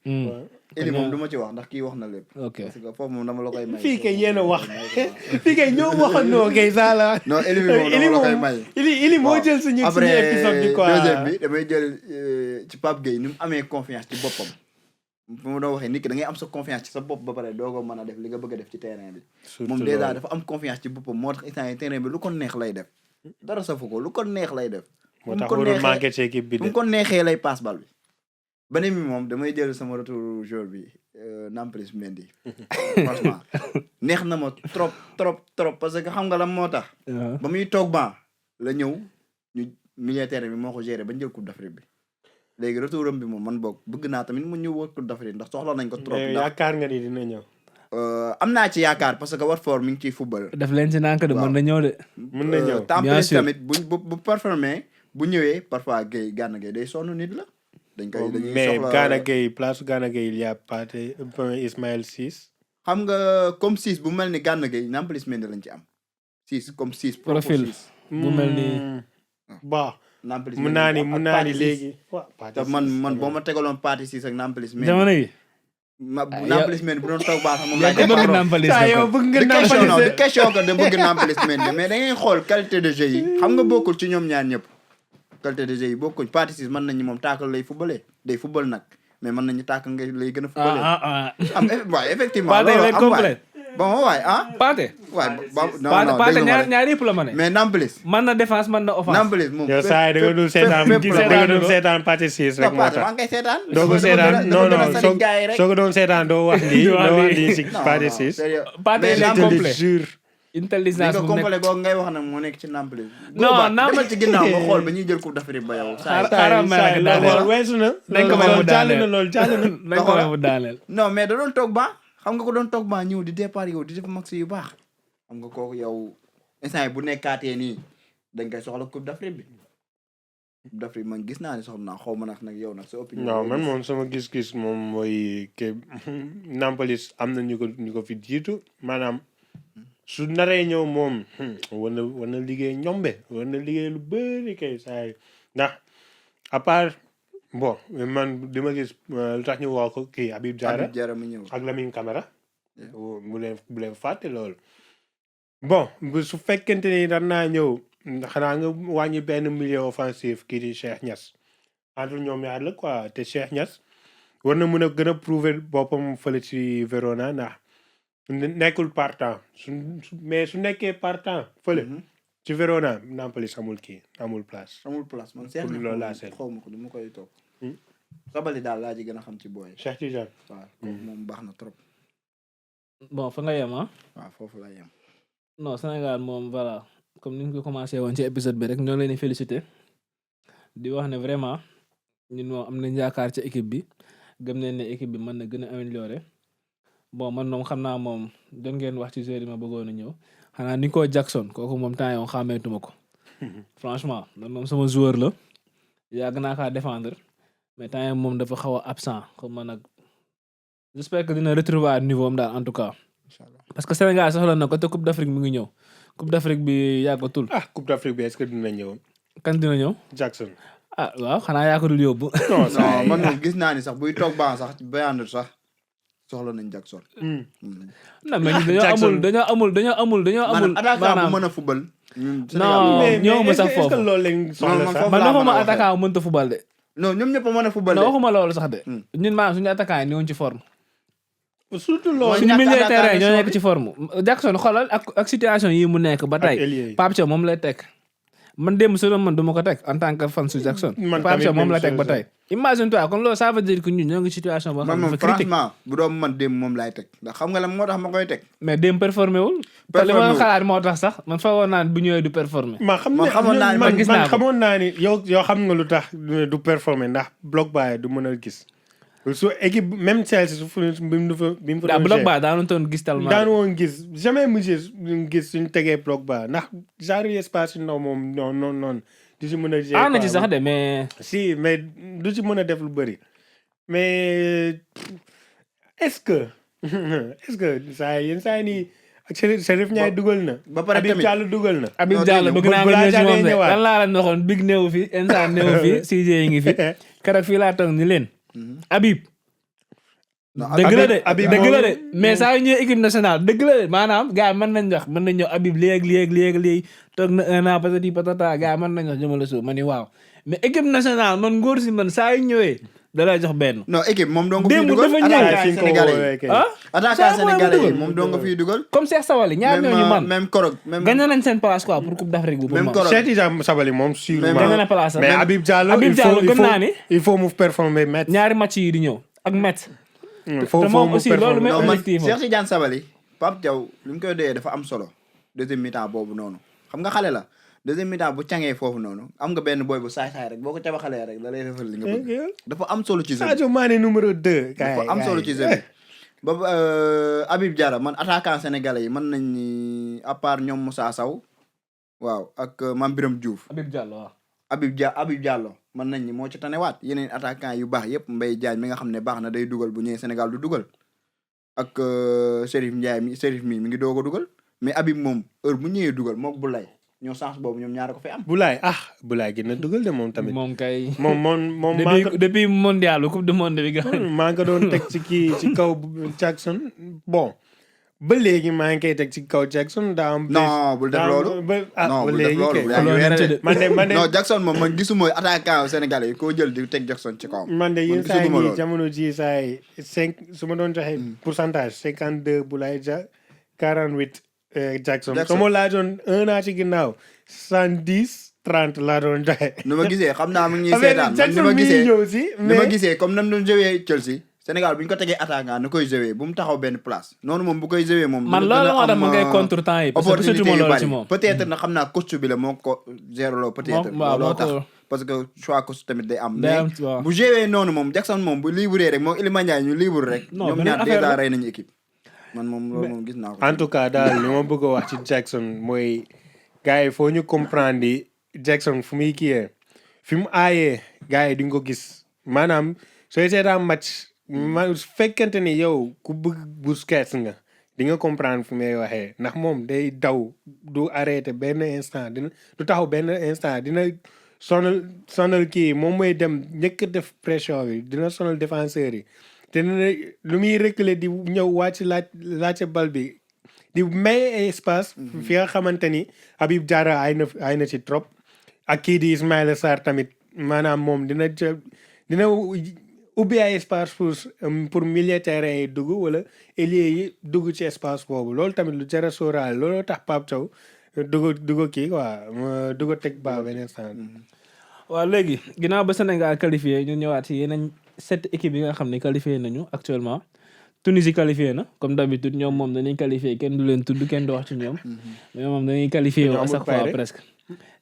Eli moom du ma ci wax ndax kii wax na lépp.
ok
parce que foofu moom dama la koy may.
fii kay yéen a wax fii kay ñoo waxandoo kay saa la.
non Eli bi moom dama la koy may.
Eli moo jël suñu épisode bi quoi.
deuxième bi damay jël ci Pape Gueye ni mu amee confiance ci boppam. fu mu doon waxee nit ki da ngay am sa confiance ci sa bopp ba pare doo ko mën a def li nga bëgg a def ci terrain bi. moom déjà dafa am confiance ci boppam moo tax instant yi terrain bi lu ko neex lay def. dara safu ko lu ko neex lay def.
moo tax warul manqué ci équipe bi de.
fu mu ko neexee lay passe bal bi. beneen bi moom damay jël sama retour joueur bi Nampalys Mendy. franchement neex na ma trop parce que xam nga lan moo tax. ba muy toog ban la ñëw ñu militaire bi moo ko géré ba jël coupe d'Afrique bi. léegi retouram bi moom man boog bëgg naa tamit mu ñëw wër coupe d'Afrique ndax soxla nañ ko trop.
yaakaar nga ni dina ñëw.
am naa ci yaakaar parce que Watford mi ngi ciy football.
def leen ci nànk de mën na ñëw de.
mën na ñëw
bien sûr
tamit bu performé bu ñëwee parfois Gana Gueye day sonn nit la. dañuy
mais
soxla
Gana Gueye place Gana Gueye il y a Pathé Ismaël Ciss.
xam nga comme 6 bu mel ni Gana Gueye Nampalys Mendy lañ ci am 6 comme 6.
profil bu mel ni.
bon
Nampalys
mun naa ni léegi.
te man boo ma tegaloon Pathé Ciss ak Nampalys Mendy.
jamono yi.
Nampalys Mendy bu doon toog baax sax moom
yaa ngi bëgg Nampalys
yow bëgg nga
de question
Nampalys
de question que de bëgg Nampalys Mendy mais da ngay xool qualité de jeu yi xam nga bokkul ci ñoom ñaar ñëpp qualité de jeu yi bokkuñ Pathé Ciss mën nañu moom taakal lay footballé day football nag mais mën nañu taakal ngay lay gën a footballé waaye effectivement
Pathé
loolu
lay
am
complet
bon waay
Pathé
Pathé
ñaar yëpp la ma ne.
mais Nampalys
man na défense man na offense.
Nampalys moom
yow saa yi da nga dul seetaan Pathé Ciss rek moo tax.
maa ngay seetaan
doo ko seetaan non soo ko doon seetaan doo wax lii doo wax lii si Pathé Ciss.
Pathé
mais
lay
Nampalys
complet
jure.
intelligence
li nga
bu nekk
complet googu ngay wax nag moo nekk ci Nampalys
non
demal ci ginnaaw nga xool ba ñuy jël coupe d'Afrique ba yow
xaaral ma la daaneel
weesu na.
nañ ko may mu daaneel
loolu jàll na.
nañ ko may mu daaneel.
non mais da doon toog ba xam nga ko doon toog ba ñëw di départ yow di def max yu baax xam nga kooku yow instant yi bu nekkaatee nii dañ koy soxla coupe d'Afrique bi coupe d'Afrique man gis naa ne soxla naa xaw ma nag yow nag sa opinion.
non man moom sama gis-gis moom mooy que Nampalys am na ñu ko fi jiitu maanaam su naree ñëw moom war na liggéey ñombe war na liggéey lu bëri kay saa yi ndax à part bon man di ma gis lu tax ñu woo ko kii Habib Diarra
mu ñëw
ak Lamine Camara bu leen fàtte loolu bon su fekkente ni daan naa ñëw xanaa nga wàññi benn milieu offensif kii di Cheikh Niass entre ñoom ñaar la quoi te Cheikh Niass war na mën a gën a prouver boppam fële ci Verona ndax nekkul partant mais su nekkee partant fële ci Verona Nampalys amul place.
man Cheikh
pour loolu laa seet
xaw ma ko du ma koy toog. Sabali daal laa ci gën a xam ci booy.
Cheikh Tidiane.
waaw kooku moom baax na trop.
bon fa nga yem ah.
waaw foofu la yem.
non Sénégal moom voilà comme ni ñu ko commencé woon ci épisode bi rek ñoo leen di féliciter di wax ne vraiment ñun moom am nañ yaakaar ci équipe bi gëm nañ ne équipe bi mën na gën a améliorer bon man moom xam naa moom doon ngeen wax ci joueur yi ma bëggoon a ñëw xanaa Nico Jackson kooku moom temps yoo xàmmeetuma ko franchement man moom sama joueur la yàgg naa kaa défendre mais temps moom dafa xaw a absent comme man nag j'espère que dina retrouver à niveau am daal en tout cas. parce que Sénégal soxla na ko te Coupe d'Afrique mi ngi ñëw Coupe d'Afrique bi yàggatul.
Coupe d'Afrique bi est-ce que dina ñëw.
kan dina ñëw.
Jackson.
waaw xanaa yaa ko dul yóbbu.
non man moom gis naa ni sax buy toog baax sax Bayern sax soxla nañ Jackson.
non mais dañoo amul.
maanaam attaquant bu mën a football.
non ñëwuma sax foofu
est-ce que loolu lañ soxla sax.
man waxuma attaquant bu mënta football de.
non ñoom ñëpp a mën a football de.
non waxuma loolu sax de. ñun maanaam suñu attaquant yi ñëwoon ci forme.
surtout loolu
suñu milieu de terrain ñoo nekk ci forme Jackson xoolal ak situation yi mu nekk ba tey Pape Thiaw moom lay teg man démb su doon man du ma ko teg en tant que fan su Jackson Pape Thiaw moom la teg ba tey imagine toi kon loolu ça veut dire que ñun ñoo ngi situation boo xam ne dafa critique
franchement bu doon man démb moom laay teg ndax xam nga la moo tax ma koy teg
mais démb performé wul te li ma xalaat moo tax sax man fa woon naan bu ñëwee du performé
man xamoon naa ni yow xam nga lu tax du performé ndax bloc baay du mën a gis su équipe même Chelsea su bi mu fa
bloc bas daanu toon gis tellement
daanu woon gis jamais mu gis suñu tegee bloc bas ndax genre espace yu ndaw moom non du ci mën a gérer
na ci sax de mais
si mais du ci mën a def lu bëri mais est-ce que saa nii Chérif Ndiaye dugal na
ba pare tamit
Habib Diallo dugal na
Habib Diallo bëgg naa nga ñëw ci moom de lan laa leen waxoon big néew fi instant néew fi CJ yi ngi fi keroog fii laa toog ni leen Habib dëgg la de mais saa yu ñëwee équipe nationale dëgg la de maanaam gars yi mën nañ ñëw Habib léegi toog na un an patati patata gars yi mën nañ wax jëmale suuf ma ni waaw mais équipe nationale man ngóor si man saa yu ñëwee da lay jox benn.
non équipe moom doo nga fiy
démb
dugal
dafa ñëw
attaquant sénégalais yi moom doo nga fiy dugal
comme Cheikh Sabali ñaar ñooñu man
même Korog même
gagné nañ seen place quoi pour Coupe d'Afrique bi
même Korog
Cheikh Tidiane Sabali moom sûrement
gagné na place
mais Habib Diallo
gëm naa ni
il faut mu performer Metz
ñaari match yi di ñëw ak Metz
te
moom aussi loolu même objectif
Cheikh Tidiane Sabali Pape Thiaw li mu koy doyee dafa am solo deuxième mi-temps boobu noonu xam nga xale la deuxième mi-temps bu cangee foofu noonu am nga benn boy bu saay-saay rek boo ko cabaxalee rek da lay defal li nga bëgg dafa am solo ci jeu
Sadio Mané numéro 2
dafa am solo ci jeu ba Habib Diarra man attaquant sénégalais yi mën nañ ni à part ñoom Moussa Sow waaw ak Mame Birame Diouf
Habib Diallo waaw.
Habib Diallo mën nañ ni moo ci tanewaat yeneen attaquant yu baax yëpp Mbaye Diagne mi nga xam ne baax na day dugal bu ñëwee Sénégal du dugal ak Chérif mi ngi doog a dugal mais Habib moom heure bu ñëwee dugal mook Boulaye ñoo chance boobu ñoom ñaar ko fi am.
Boulaye gën na dugal de moom tamit.
moom kay.
moom
depuis mondial coupe du monde bi.
maa ngi ko doon teg ci kaw Jackson bon ba léegi maa ngi koy teg ci kaw Jackson daa am.
non bul def loolu
ba léegi
man de non Jackson moom man gisuma attaquant sénégalais yi koo jël di teg Jackson ci kawam.
man de yéen saa yi jamono ji saa yi 5 su ma doon joxe pourcentage 52 Boulaye Dia 48. Jackson su ma laajoon 1 an ci ginnaaw 70-30 laa doon joxe.
nu ma gisee xam naa mu ngi ñuy seetaan ni ma gisee comme nam doon joué Chelsea Sénégal bu ñu ko tegee attaquant na koy joué bu mu taxaw benn place noonu moom bu koy joué moom.
man loolu moo tax ma ngay contre temps yi parce que gisatuma loolu ci moom
peut-être na xam naa coach bi la moo ko zéro loo peut-être looloo tax parce que choix coach tamit day am. mais bu joué noonu moom Jackson moom bu libre rek moom Iliman Ndiaye ñu libre rek. ñoom ñaar déjà rey nañu équipe. man moom loolu moom gis naa ko.
en tout cas daal li ma bëgg a wax ci Jackson mooy gars yi foo ñu comprendre di Jackson fu muy kiiyee fi mu aayee gars yi di nga ko gis maanaam sooy seetaan match fekkente ni yow ku bëgg Busquets nga di nga comprendre fu muy waxee ndax moom day daw du arrêté benn instant du taxaw benn instant dina sonal kii moom mooy dem njëkk def pression bi dina sonal défenseurs yi. te lu muy reculer di ñëw wàcc laajte bal bi di may espace fi nga xamante ni Habib Diarra ay na ci trop ak kii di Ismaïla Sarr tamit maanaam moom dina ubbi ay espace pour milieu terrain yi dugg wala ailier yi dugg ci espace boobu loolu tamit lu jar a sóoraale looloo tax Pape Thiaw dugg kii quoi dugg teg ba benn instant.
waaw léegi ginnaaw ba Sénégal qualifié ñu ñëwaat ci yeneen 7 équipes yi nga xam ne qualifié nañu actuellement Tunisie qualifié na comme d'habitude ñoom moom dañuy qualifié kenn du leen tudd kenn du wax ci ñoom mais moom dañuy qualifié à chaque fois presque.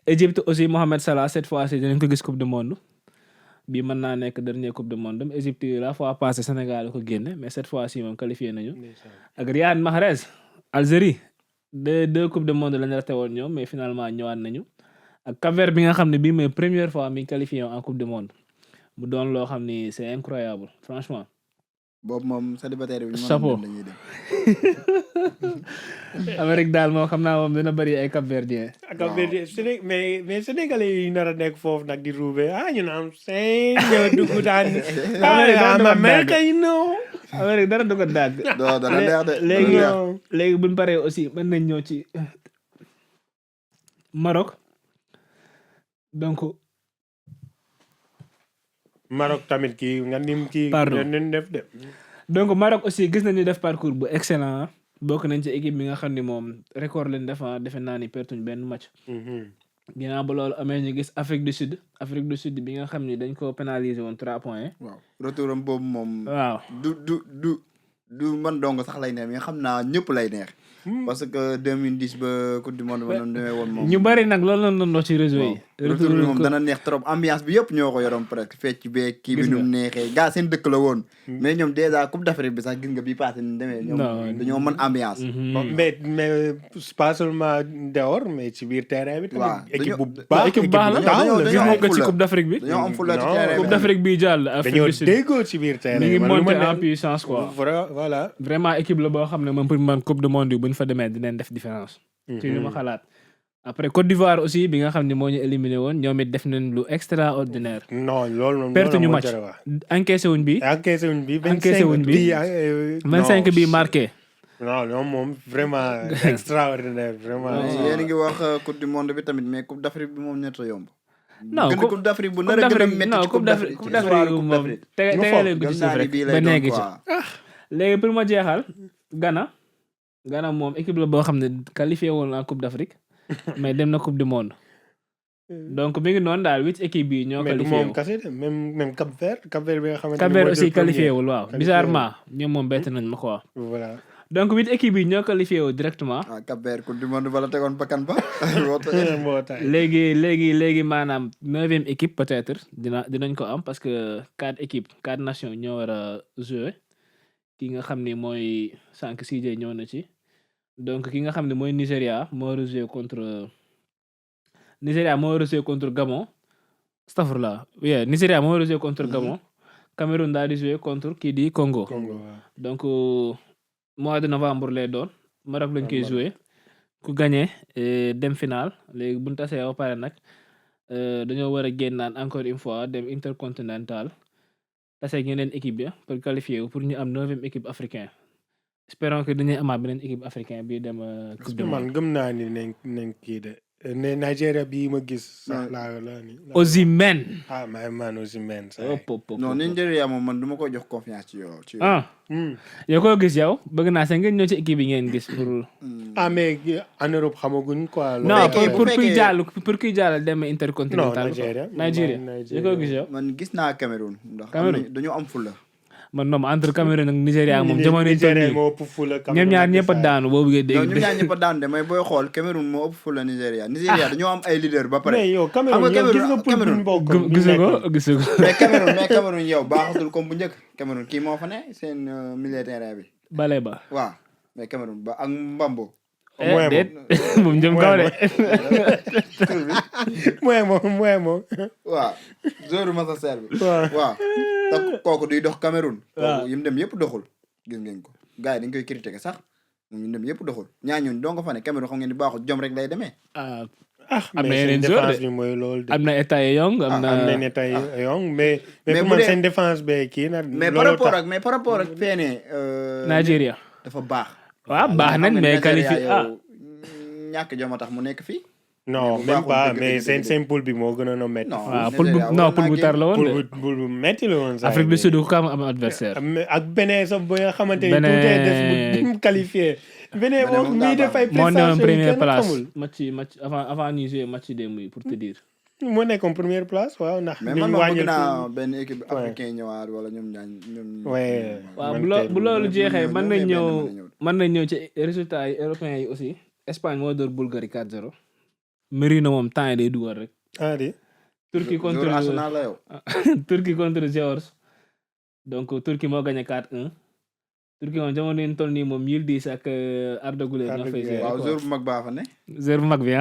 Égypte aussi Mohamed Salah cette fois-ci dinañ ko gis coupe du monde bi mën naa nekk dernier coupe du monde Égypte la fois passée Sénégal ko génne mais cette fois-ci moom qualifié nañu. ak Riyad Mahrez Algérie deux coupes du monde lañ raté woon ñoom mais finalement ñëwaat nañu. ak Cap-Vert bi nga xam ne bii mooy première fois mi qualifié en coupe du monde mu doon loo xam ni c'est incroyable franchement.
boobu moom célibataire bi.
chapeau
dañuy dem.
Amérique
daal moo xam naa moom dina bëri ay Cap-Verdien.
Cap-Verdien mais sénégalais yi nar a nekk foofu nag di roubé ñu naan seen ñëw dugg daan. Amérique yi non.
Amérique dara du ko dàgg.
non dana neex de.
léegi buñ paree aussi mën nañ ñëw ci Maroc. donc
Maroc tamit kii nga nim kii.
pardon
nañ def de.
donc Maroc aussi gis nañu def parcours bu excellent bokk nañ ci équipe bi nga xam ne moom record leen defe naa ni pertuñ benn match. ginnaaw ba loolu amee ñu gis Afrique du Sud bi nga xam ni dañ ko pénaliser woon 3 points.
waaw retouram boobu moom.
waaw
du man dong sax lay neex mais xam naa ñëpp lay neex. parce que 2010 ba coupe du monde ba noonu demee woon moom.
ñu bari nag loolu lañ doon wax ci réseau yi.
retour bi moom dana neex trop ambiance bi yëpp ñoo ko yoroon presque fecc beeg kii bi nu mu neexee gaa seen dëkk la woon. mais ñoom déjà coupe d'Afrique bi sax gis nga bii passé ni demee. ñoom dañoo mën ambiance.
mais pas seulement dehors mais ci biir terrain bi.
waaw
équipe bu
équipe baax la gis nañ ko ci coupe d'Afrique bi.
dañoo am fulla ci terrain bi
coupe d'Afrique bi jàll. Afrique du Sud
dañoo déggoo ci biir terrain
mi ngi monter en puissance quoi.
voilà
vraiment équipe la boo xam ne man pour man coupe du monde yi fa demee dinañ def différence. ci li ma xalaat après Côte d'Ivoire aussi bi nga xam ne moo ñu éliminé woon ñoom it def nañ lu extraordinaire.
non loolu moom
perte ñu match encaissé wuñ bi. 25 bi marqué.
non non moom vraiment extraordinaire vraiment.
yéen a ngi wax coupe du monde bi tamit mais coupe d'Afrique bi moom ñett yomb.
non
coupe d'Afrique bu nar a gën a métti ci coupe d'Afrique
moom tegalee ko ci suuf rek ba nekk ci. léegi pour ma jeexal Ghana moom équipe la boo xam ne qualifié woon en coupe d'Afrique mais dem na coupe du monde donc mi ngi noonu daal 8 équipes yi ñoo qualifié
mais moom kese de même Cap-Vert bi nga xamante
Cap-Vert aussi qualifié wul waaw bizarrement ñoom moom bett nañ ma quoi.
voilà
donc 8 équipes yi ñoo qualifié wu directement.
Cap-Vert coupe du monde bala tegoon bakkan ba.
léegi maanaam 9e équipe peut-être dinañ ko am parce que 4 nations ñoo war a jouer ki nga xam ni mooy sànq CJ ñëw na ci donc ki nga xam ne mooy Nigéria moo war a jouer contre Gabon astafurlah Nigéria moo war a jouer contre Gabon Cameroun daal di jouer contre kii di Congo donc mois de novembre lay doon Maroc lañ koy jouer ku gagné dem final léegi bu ñu tasee ba pare nag dañoo war a génnaan encore une fois dem intercontinental tase ak yeneen équipe bi pour qualifier pour ñu am 9e équipe africain espérons que dañuy amaat beneen équipe africain bi dem coupe du monde.
man gëm naa ni nañ kii de ne Nigeria bii ma gis sax laa ni
Osimhen.
man Osimhen
non Nigeria moom man du ma ko jox confiance ci yow.
yow koo gis yow bëgg naa sax ngeen ñëw ci équipe yi ngeen gis pour.
mais en Europe xamaguñ quoi.
non pour kuy jàll dem intercontinental. Nigeria yow koo gis yow.
man gis naa Cameroun. ndax dañoo am fulla.
man moom entre Cameroun ak Nigéria moom jamono yi toll nii ñoom ñaar ñëpp a daanu boobu ngay dégg.
ñoom ñaar ñëpp a daanu de mais booy xool Cameroun moo ëpp fulla Nigéria dañoo am ay leader ba pare.
mais yow Cameroun gis
ko.
mais Cameroun yow baaxatul comme bu njëkk Cameroun kii moo fa ne seen milieu terrain bi.
Baleba.
waaw mais Cameroun ba ak Mbambo.
moom jëm kaw de.
moom.
waaw joueur Manchester bi. waaw te kooku duy dox Cameroun. kooku yim dem yëpp doxul gis ngeen ko gars yi dañ koy critiquer sax moom yim dem yëpp doxul ñaa ñooñu doo nga fa ne Cameroun xam ngeen ni baaxul jom rek lay demee.
am na yeneen joueur de
mooy loolu de.
am na état yong am na
état yong mais pour seen défense be kii na.
mais par rapport ak feenee.
Nigeria
dafa baax.
waaw baax nañ mais qualifié
ñàkk jom a tax mu nekk fii.
non même pas mais seen poule bi moo gënoon a métti.
waaw poule bu tar la woon de.
poule bu métti la woon sax.
Afrique du Sud ku ko am adversaire.
ak Bénin sax ba nga xamante ni tuutee des bu qualifié. Bénin moom muy def ay prestations
moo première place match avant ñuy jouer match démb yi pour te dire.
moo nekkoon première place waaw ndax.
mais man ma bëgg naa benn équipe africain ñëwaat wala ñoom
waaw bu loolu jeexee mën nañ ñëw ci résultats yi européens yi aussi. Espagne moo door Bulgarie 4-0. Merino moom temps yi day dugal rek. Turquie contre
Arsenal la yow.
Turquie contre Géorgie. donc Turquie moo gagné 4-1. Turquie moom jamono yi ñu toll nii moom Yildiz ak Arda Güler ñoo fay gérer.
waaw joueur bu mag baa fa ne.
joueur bu mag bi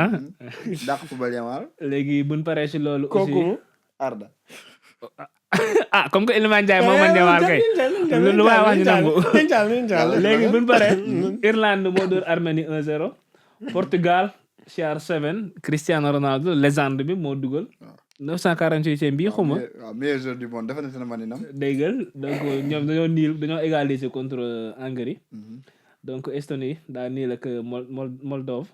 dàq football yamal.
léegi buñ paree si loolu. aussi
kooku
Arda.
comme que Iliman Ndiaye moo mën ñëwaat kay. lu waay wax ñu nangu. léegi buñ paree. Irlande moo door Arménie 1-0. Portugal CR7 Cristiano Ronaldo légende bi moo dugal. 948 bii xuma.
waaw meilleur joueur du monde dafa nekk na maninam.
déggal donc ñoom dañoo égaliser contre Hongrie. donc Estonie daa niil ak Moldove.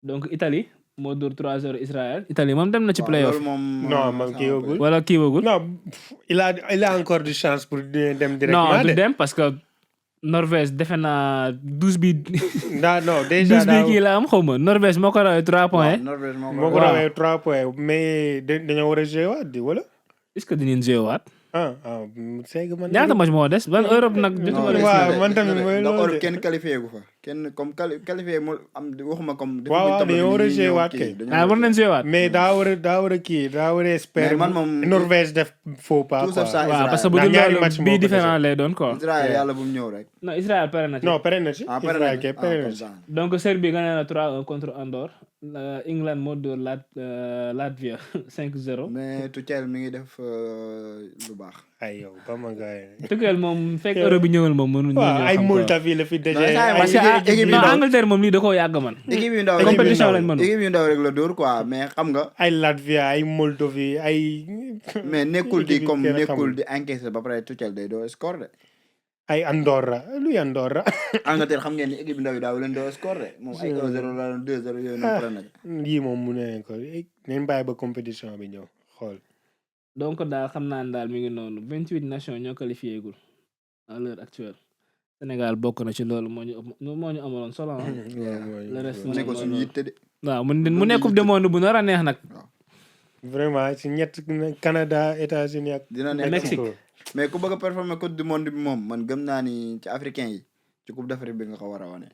donc Italie moo dóor 3-0 Israël. Italie moom dem na ci playoff.
non man kii wagul.
wala kii wagul.
non il a encore du chance pour dem directement.
non du dem parce que Norvège defe naa 12 bi.
non déjà
12 bi kii la am xaw ma Norvège moo ko rawee 3 points.
Norvège
moo ko rawee 3 points mais dañoo war a jouer waat di wala.
est-ce que dinañ jouer waat.
c'est que man.
ñaata match moo des ban Europe nag.
waaw man tamit mooy loolu de
kenn qualifié gu fa kenn comme qualifié mu am waxuma comme.
waaw dañoo war a jouer waat kay.
war nañ jouer waat.
mais daa war a kii daa war a espérer.
man moom
Norvège def faux pas quoi.
waaw parce que bu dul loolu bii différent lay doon quoi.
Israël yàlla bu mu ñëw rek.
non Israël pare na ci.
non pare na ci. Israël kay pare na ci.
donc Serbie gagné na 3-1 contre Andorre. England moo dóor Latvia 5-0.
mais Tuchel mi ngi def lu baax.
ay yow ba ma gaay.
Tuchel moom fekk euro bi ñëwal moom mënuñu ñëw xam
ay Moldavi la fi dajee.
parce que équipe Angleterre moom lii da koo yàgg man.
équipe yu ndaw
compétition lañ mën.
équipe yu ndaw rek la dóor quoi mais xam nga.
ay Latvia ay Moldavi ay.
mais nekkul di encaisser ba pare Tuchel day doo score de.
ay Andorra luy Andorra.
Angleterre xam ngeen ni équipe ndaw yi daaw leen doo score de moom ay 1-0 la 2-0 yooyu noonu pare na.
yii moom mu ne ko nañ bàyyi ba compétition bi ñëw xool.
donc daal xam naa ne daal mi ngi noonu 28 nations ñoo qualifié gul à l'heure actuelle. Sénégal bokk na ci loolu moo ñu amaloon solo ah. le reste
mu nekkoon suñu yitte de.
waaw mu nekk coupe du monde bu nar a neex nag.
vraiment ci ñett Canada États-Unis ak.
dina nekk
Mexique.
mais ku bëgg a performer coupe du monde bi moom man gëm naa ni ci africain yi ci coupe d'Afrique bi nga ko war a wane.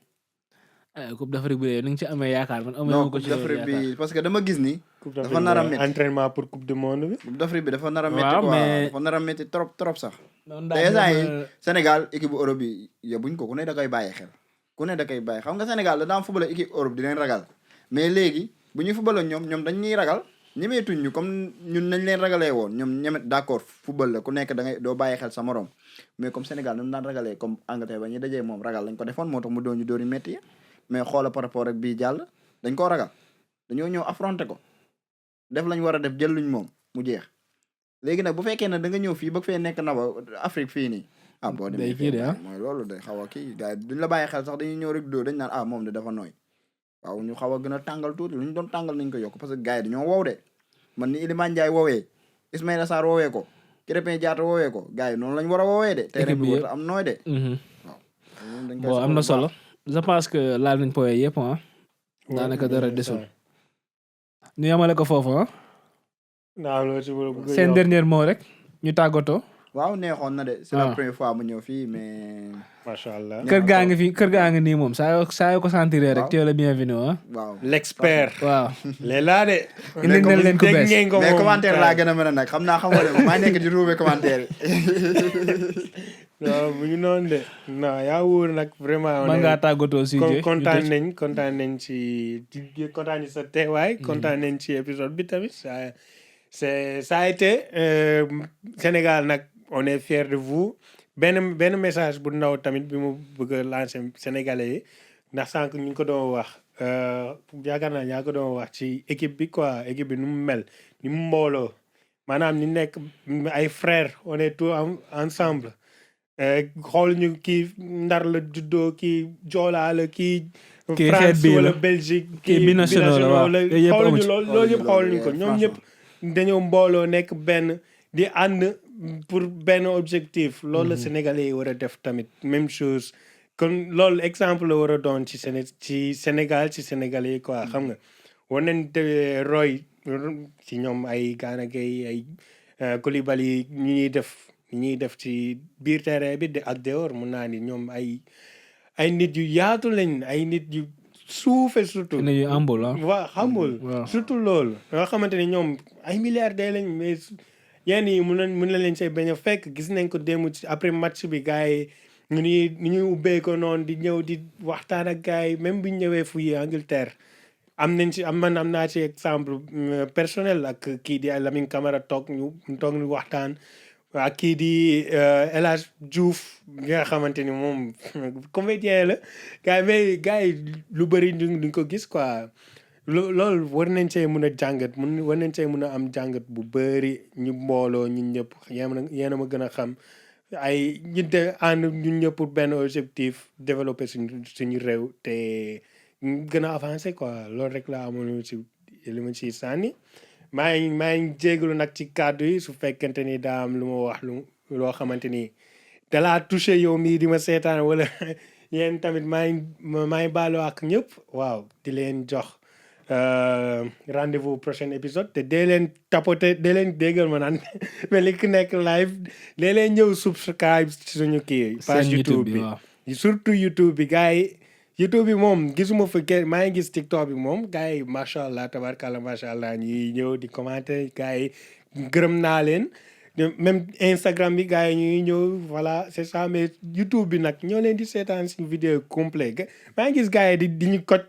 Coupe d'Afrique bi ni nga ci amee yaakaar man amee
non
ko
Coupe
ci
d'Afrique
yaakaar.
bi parce que dama gis ni
Coupe
dafa
d'Afrique
nar a
mooy
métti.
entraînement pour coupe du monde bi.
Coupe d'Afrique bi dafa nar a métti
Waaw,
quoi
mais-
dafa nar a métti trop sax
noonu
te
daal
instant yi
ñoom,
Sénégal équipe bu Europe yi yóbbuñ ko ku ne da koy bàyyi xel ku ne da koy bàyyi xam nga Sénégal da daan football équipe Europe di leen ragal mais léegi bu ñu football ñoom dañ ñuy ragal ñemeetuñ ñu comme ñun nañ leen ragalee woon ñoom ñeme d'accord football la ku nekk da ngay doo bàyyi xel sa morom mais comme Sénégal nu mu daan ragalee comme Angleterre ba ñu dajee moom ragal lañ ko defoon moo tax mu doon ñu dóor yu métti yi mais xoola par rapport ak bii jàll dañ koo ragal dañoo ñëw affronter ko def lañ war a def jël luñ moom mu jeex léegi nag bu fekkee ne da nga ñëw fii ba fee nekk na ba Afrique fii nii ah boo demee
Day kii de, ah.
mooy loolu day xaw a kii gars yi duñ la bàyyi xel sax dañuy ñëw rek dóor dañ naan ah moom de dafa nooy waaw ñu xaw a gën a tàngal tuuti lu ñu doon tàngal nañ ko yokk parce que gars yi dañoo wow de man ni Iliman Ndiaye woowee Ismaïla Sarr woowee ko Krépin Diatta woowee ko gars yi noonu lañ war a woowee de terrain bi
bi
war am nooy de dañ koy
bon am na
soxla
solo je pense que laal nañ point yëpp ah daanaka dara desul ñu yamale ko foofu ah
naa loo ci bëgg
seen dernier mot rek ñu tàggatoo.
waaw neexoon na de c'est la première fois mu ñëw fii mais
macha allah.
kër gaa ngi nii moom saa yoo ko sentiree rek tu es le bienvenu ah.
waaw
l'expert.
waaw.
léegi laa de.
indi nañ leen ko
dégg
bees
ngeen ko
mais
moom.
commentaire laa gën a mën a nag xam naa xamoo de maa nekk di ruube commentaire yi
non mu ngi noonu de non yaa wóor nag vraiment.
man ngaa tàggatoo si
kontaan nañ ci kontaan ci sa teewaay. kontaan nañ ci épisode bi tamit ça a été Sénégal nag on est fier de vous benn message bu ndaw tamit bi mu bëgg a lancer sénégalais yi ndax sànq ñu ngi ko doon wax yaakaar naa yaa ko doon wax ci équipe bi quoi équipe bi nu mu mel ni mu mbooloo maanaam ñu nekk ay frères on est tous ensemble xool ñu kii Ndar la juddoo kii Joola la kii France wala Belgique
kii binational la waaw
xool ñu loolu yëpp xool ñu ko ñoom ñëpp dañoo mbooloo nekk benn di ànd pour benn objectif loolu la sénégalais yi war a def tamit même chose kon loolu exemple la war a doon ci Sénégal ci sénégalais yi quoi xam nga war nañ te roy ci ñoom ay Gana Gueye ay Koulibaly ñuy def ci biir terrain bi ak dehors mun naa ni ñoom ay nit yu yaatu lañ ay nit yu suufe surtout
nit yu humble ah.
waaw humble surtout loolu nga xamante ne ñoom ay milliardaires lañ mais yenn yi mun na leen say bañ a fekk gis nañ ko démb ci après match bi gars yi ni ñuy ubbee ko noonu di ñëw di waxtaan ak gars yi même bu ñu ñëwee fii Angleterre am naa ci exemple personnel ak kii di Lamine Camara toog ñu waxtaan ak kii di El Hadj Diouf nga xamante ni moom comédien la gars yi lu bëri duñ ko gis quoi loolu war nañ cee mën a jàngat war nañ cee mën a am jàngat bu bëri ñu mbooloo ñun ñëpp yéen a ma gën a xam ay ñinte ànd ñun ñëpp pour benn objectif développer suñu réew te gën a avancer quoi loolu rek laa amoon ci li ma ciy sànni maa ngi jégalu nag ci kàddu yi su fekkente ni daa am lu ma wax loo xamante ni dalaa touché yow mii di ma seetaan wala yéen tamit maa ngi baaloo ak ñëpp waaw di leen jox rendez-vous prochain épisode te dee leen tapoter dee leen déggal ma naan mais li ki nekk live dee leen ñëw subscribe suñu kii page YouTube bi surtout YouTube bi gars yi YouTube bi moom gisuma fa kenn maa ngi gis TikTok bi moom gars yi macha allah tabarkalla macha allah ñuy ñëw di commenter gars yi gërëm naa leen même Instagram bi gars yi ñuy ñëw voilà c'est ça mais YouTube bi nag ñoo leen di seetaan si vidéo complet maa ngi gis gars yi di ñu koj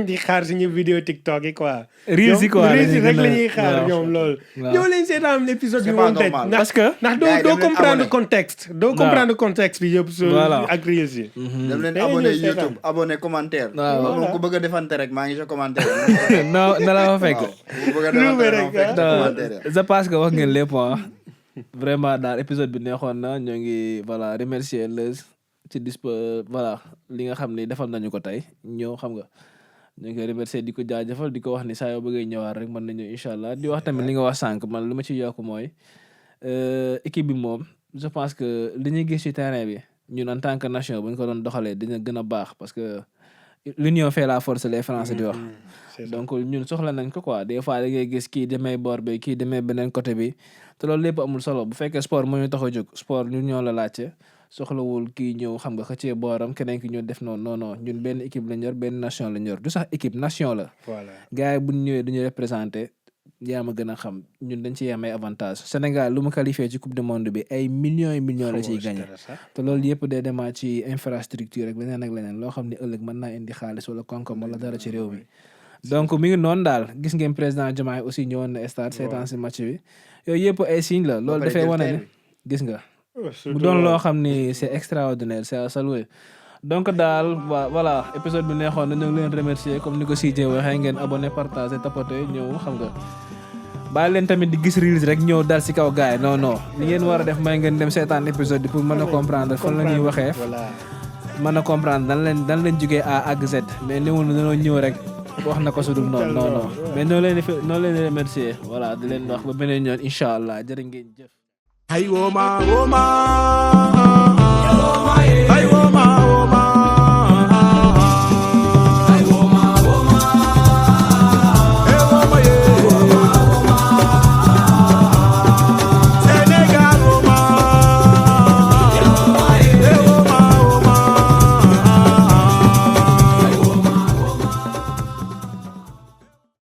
di xaar suñu vidéo TikTok yi quoi.
Reels yi quoi
rek la ñuy xaar ñoom loolu. ñoo leen seetaan épisode bi moom tey
parce que
ndax doo comprendre contexte. doo comprendre contexte bi yëpp. ak Reels yi.
dem leen abonné YouTube abonné commentaire.
waaw
moom ku bëgg a defante rek maa ngi sa commentaire.
non na la fa fekk.
ku bëgg a defante rek commentaire.
je pense que wax ngeen lépp vraiment daal épisode bi neexoon na ñoo ngi voilà remercier les ci voilà li nga xam ni defal nañu ko tey ñëw xam nga. ñu ngi koy remercier di ko jaajëfal di ko wax ni saa yoo bëggee ñëwaat rek mën nañu incha allah di wax tamit li nga wax sànq man lu ma ci yokk mooy équipe bi moom je pense que li ñuy gis ci terrain bi ñun en tant que nation bu ñu ko doon doxalee dina gën a baax parce que l'union fait la force les Français di wax. donc ñun soxla nañ ko quoi des fois da ngay gis kii demee boor bi kii demee beneen côté bi te loolu lépp amul solo bu fekkee sport moo ñu tax a jóg sport ñun ñoo la laajte soxlawul kii ñëw xam nga xëccee booram keneen ki ñëw def noonu non non ñun benn équipe la ñor benn nation la ñor du sax équipe nation la.
voilà
gars yi bu ñu ñëwee duñu représenté yaa ma gën a xam ñun dañ ci am ay avantage Sénégal lu mu qualifié ci coupe du monde bi ay millions et millions la ciy gagné te loolu yëpp day demaat ci infrastructure rek leneen ak leneen loo xam ne ëllëg mën naa indi xaalis wala koom-koom wala dara ci réew mi. donc mi ngi noonu daal gis ngeen président Diomaye aussi ñëwoon na stade seetaan si match bi yooyu yëpp ay signe la loolu dafay wane ne gis nga bu doon loo xam ni c'est extraordinaire c'est à saluer. donc daal voilà épisode bi neexoon na ñu ngi leen remercier comme ni ko CJ waxee ngeen abonné partager tapoter ñëw xam nga bàyyi leen tamit di gis reels rek ñëw dal ci kaw gaay non non li ngeen war a def may ngeen dem seetaan épisode bi pour mën a comprendre fan la ñuy waxee mën a comprendre dan leen jógee A ak Z mais néewul na dañoo ñëw rek wax na ko su dul noonu non non mais noo leen di remercier voilà di leen wax ba beneen yoon incha allah jërë ngeen jëf.
Hey woman, woman, hey woman.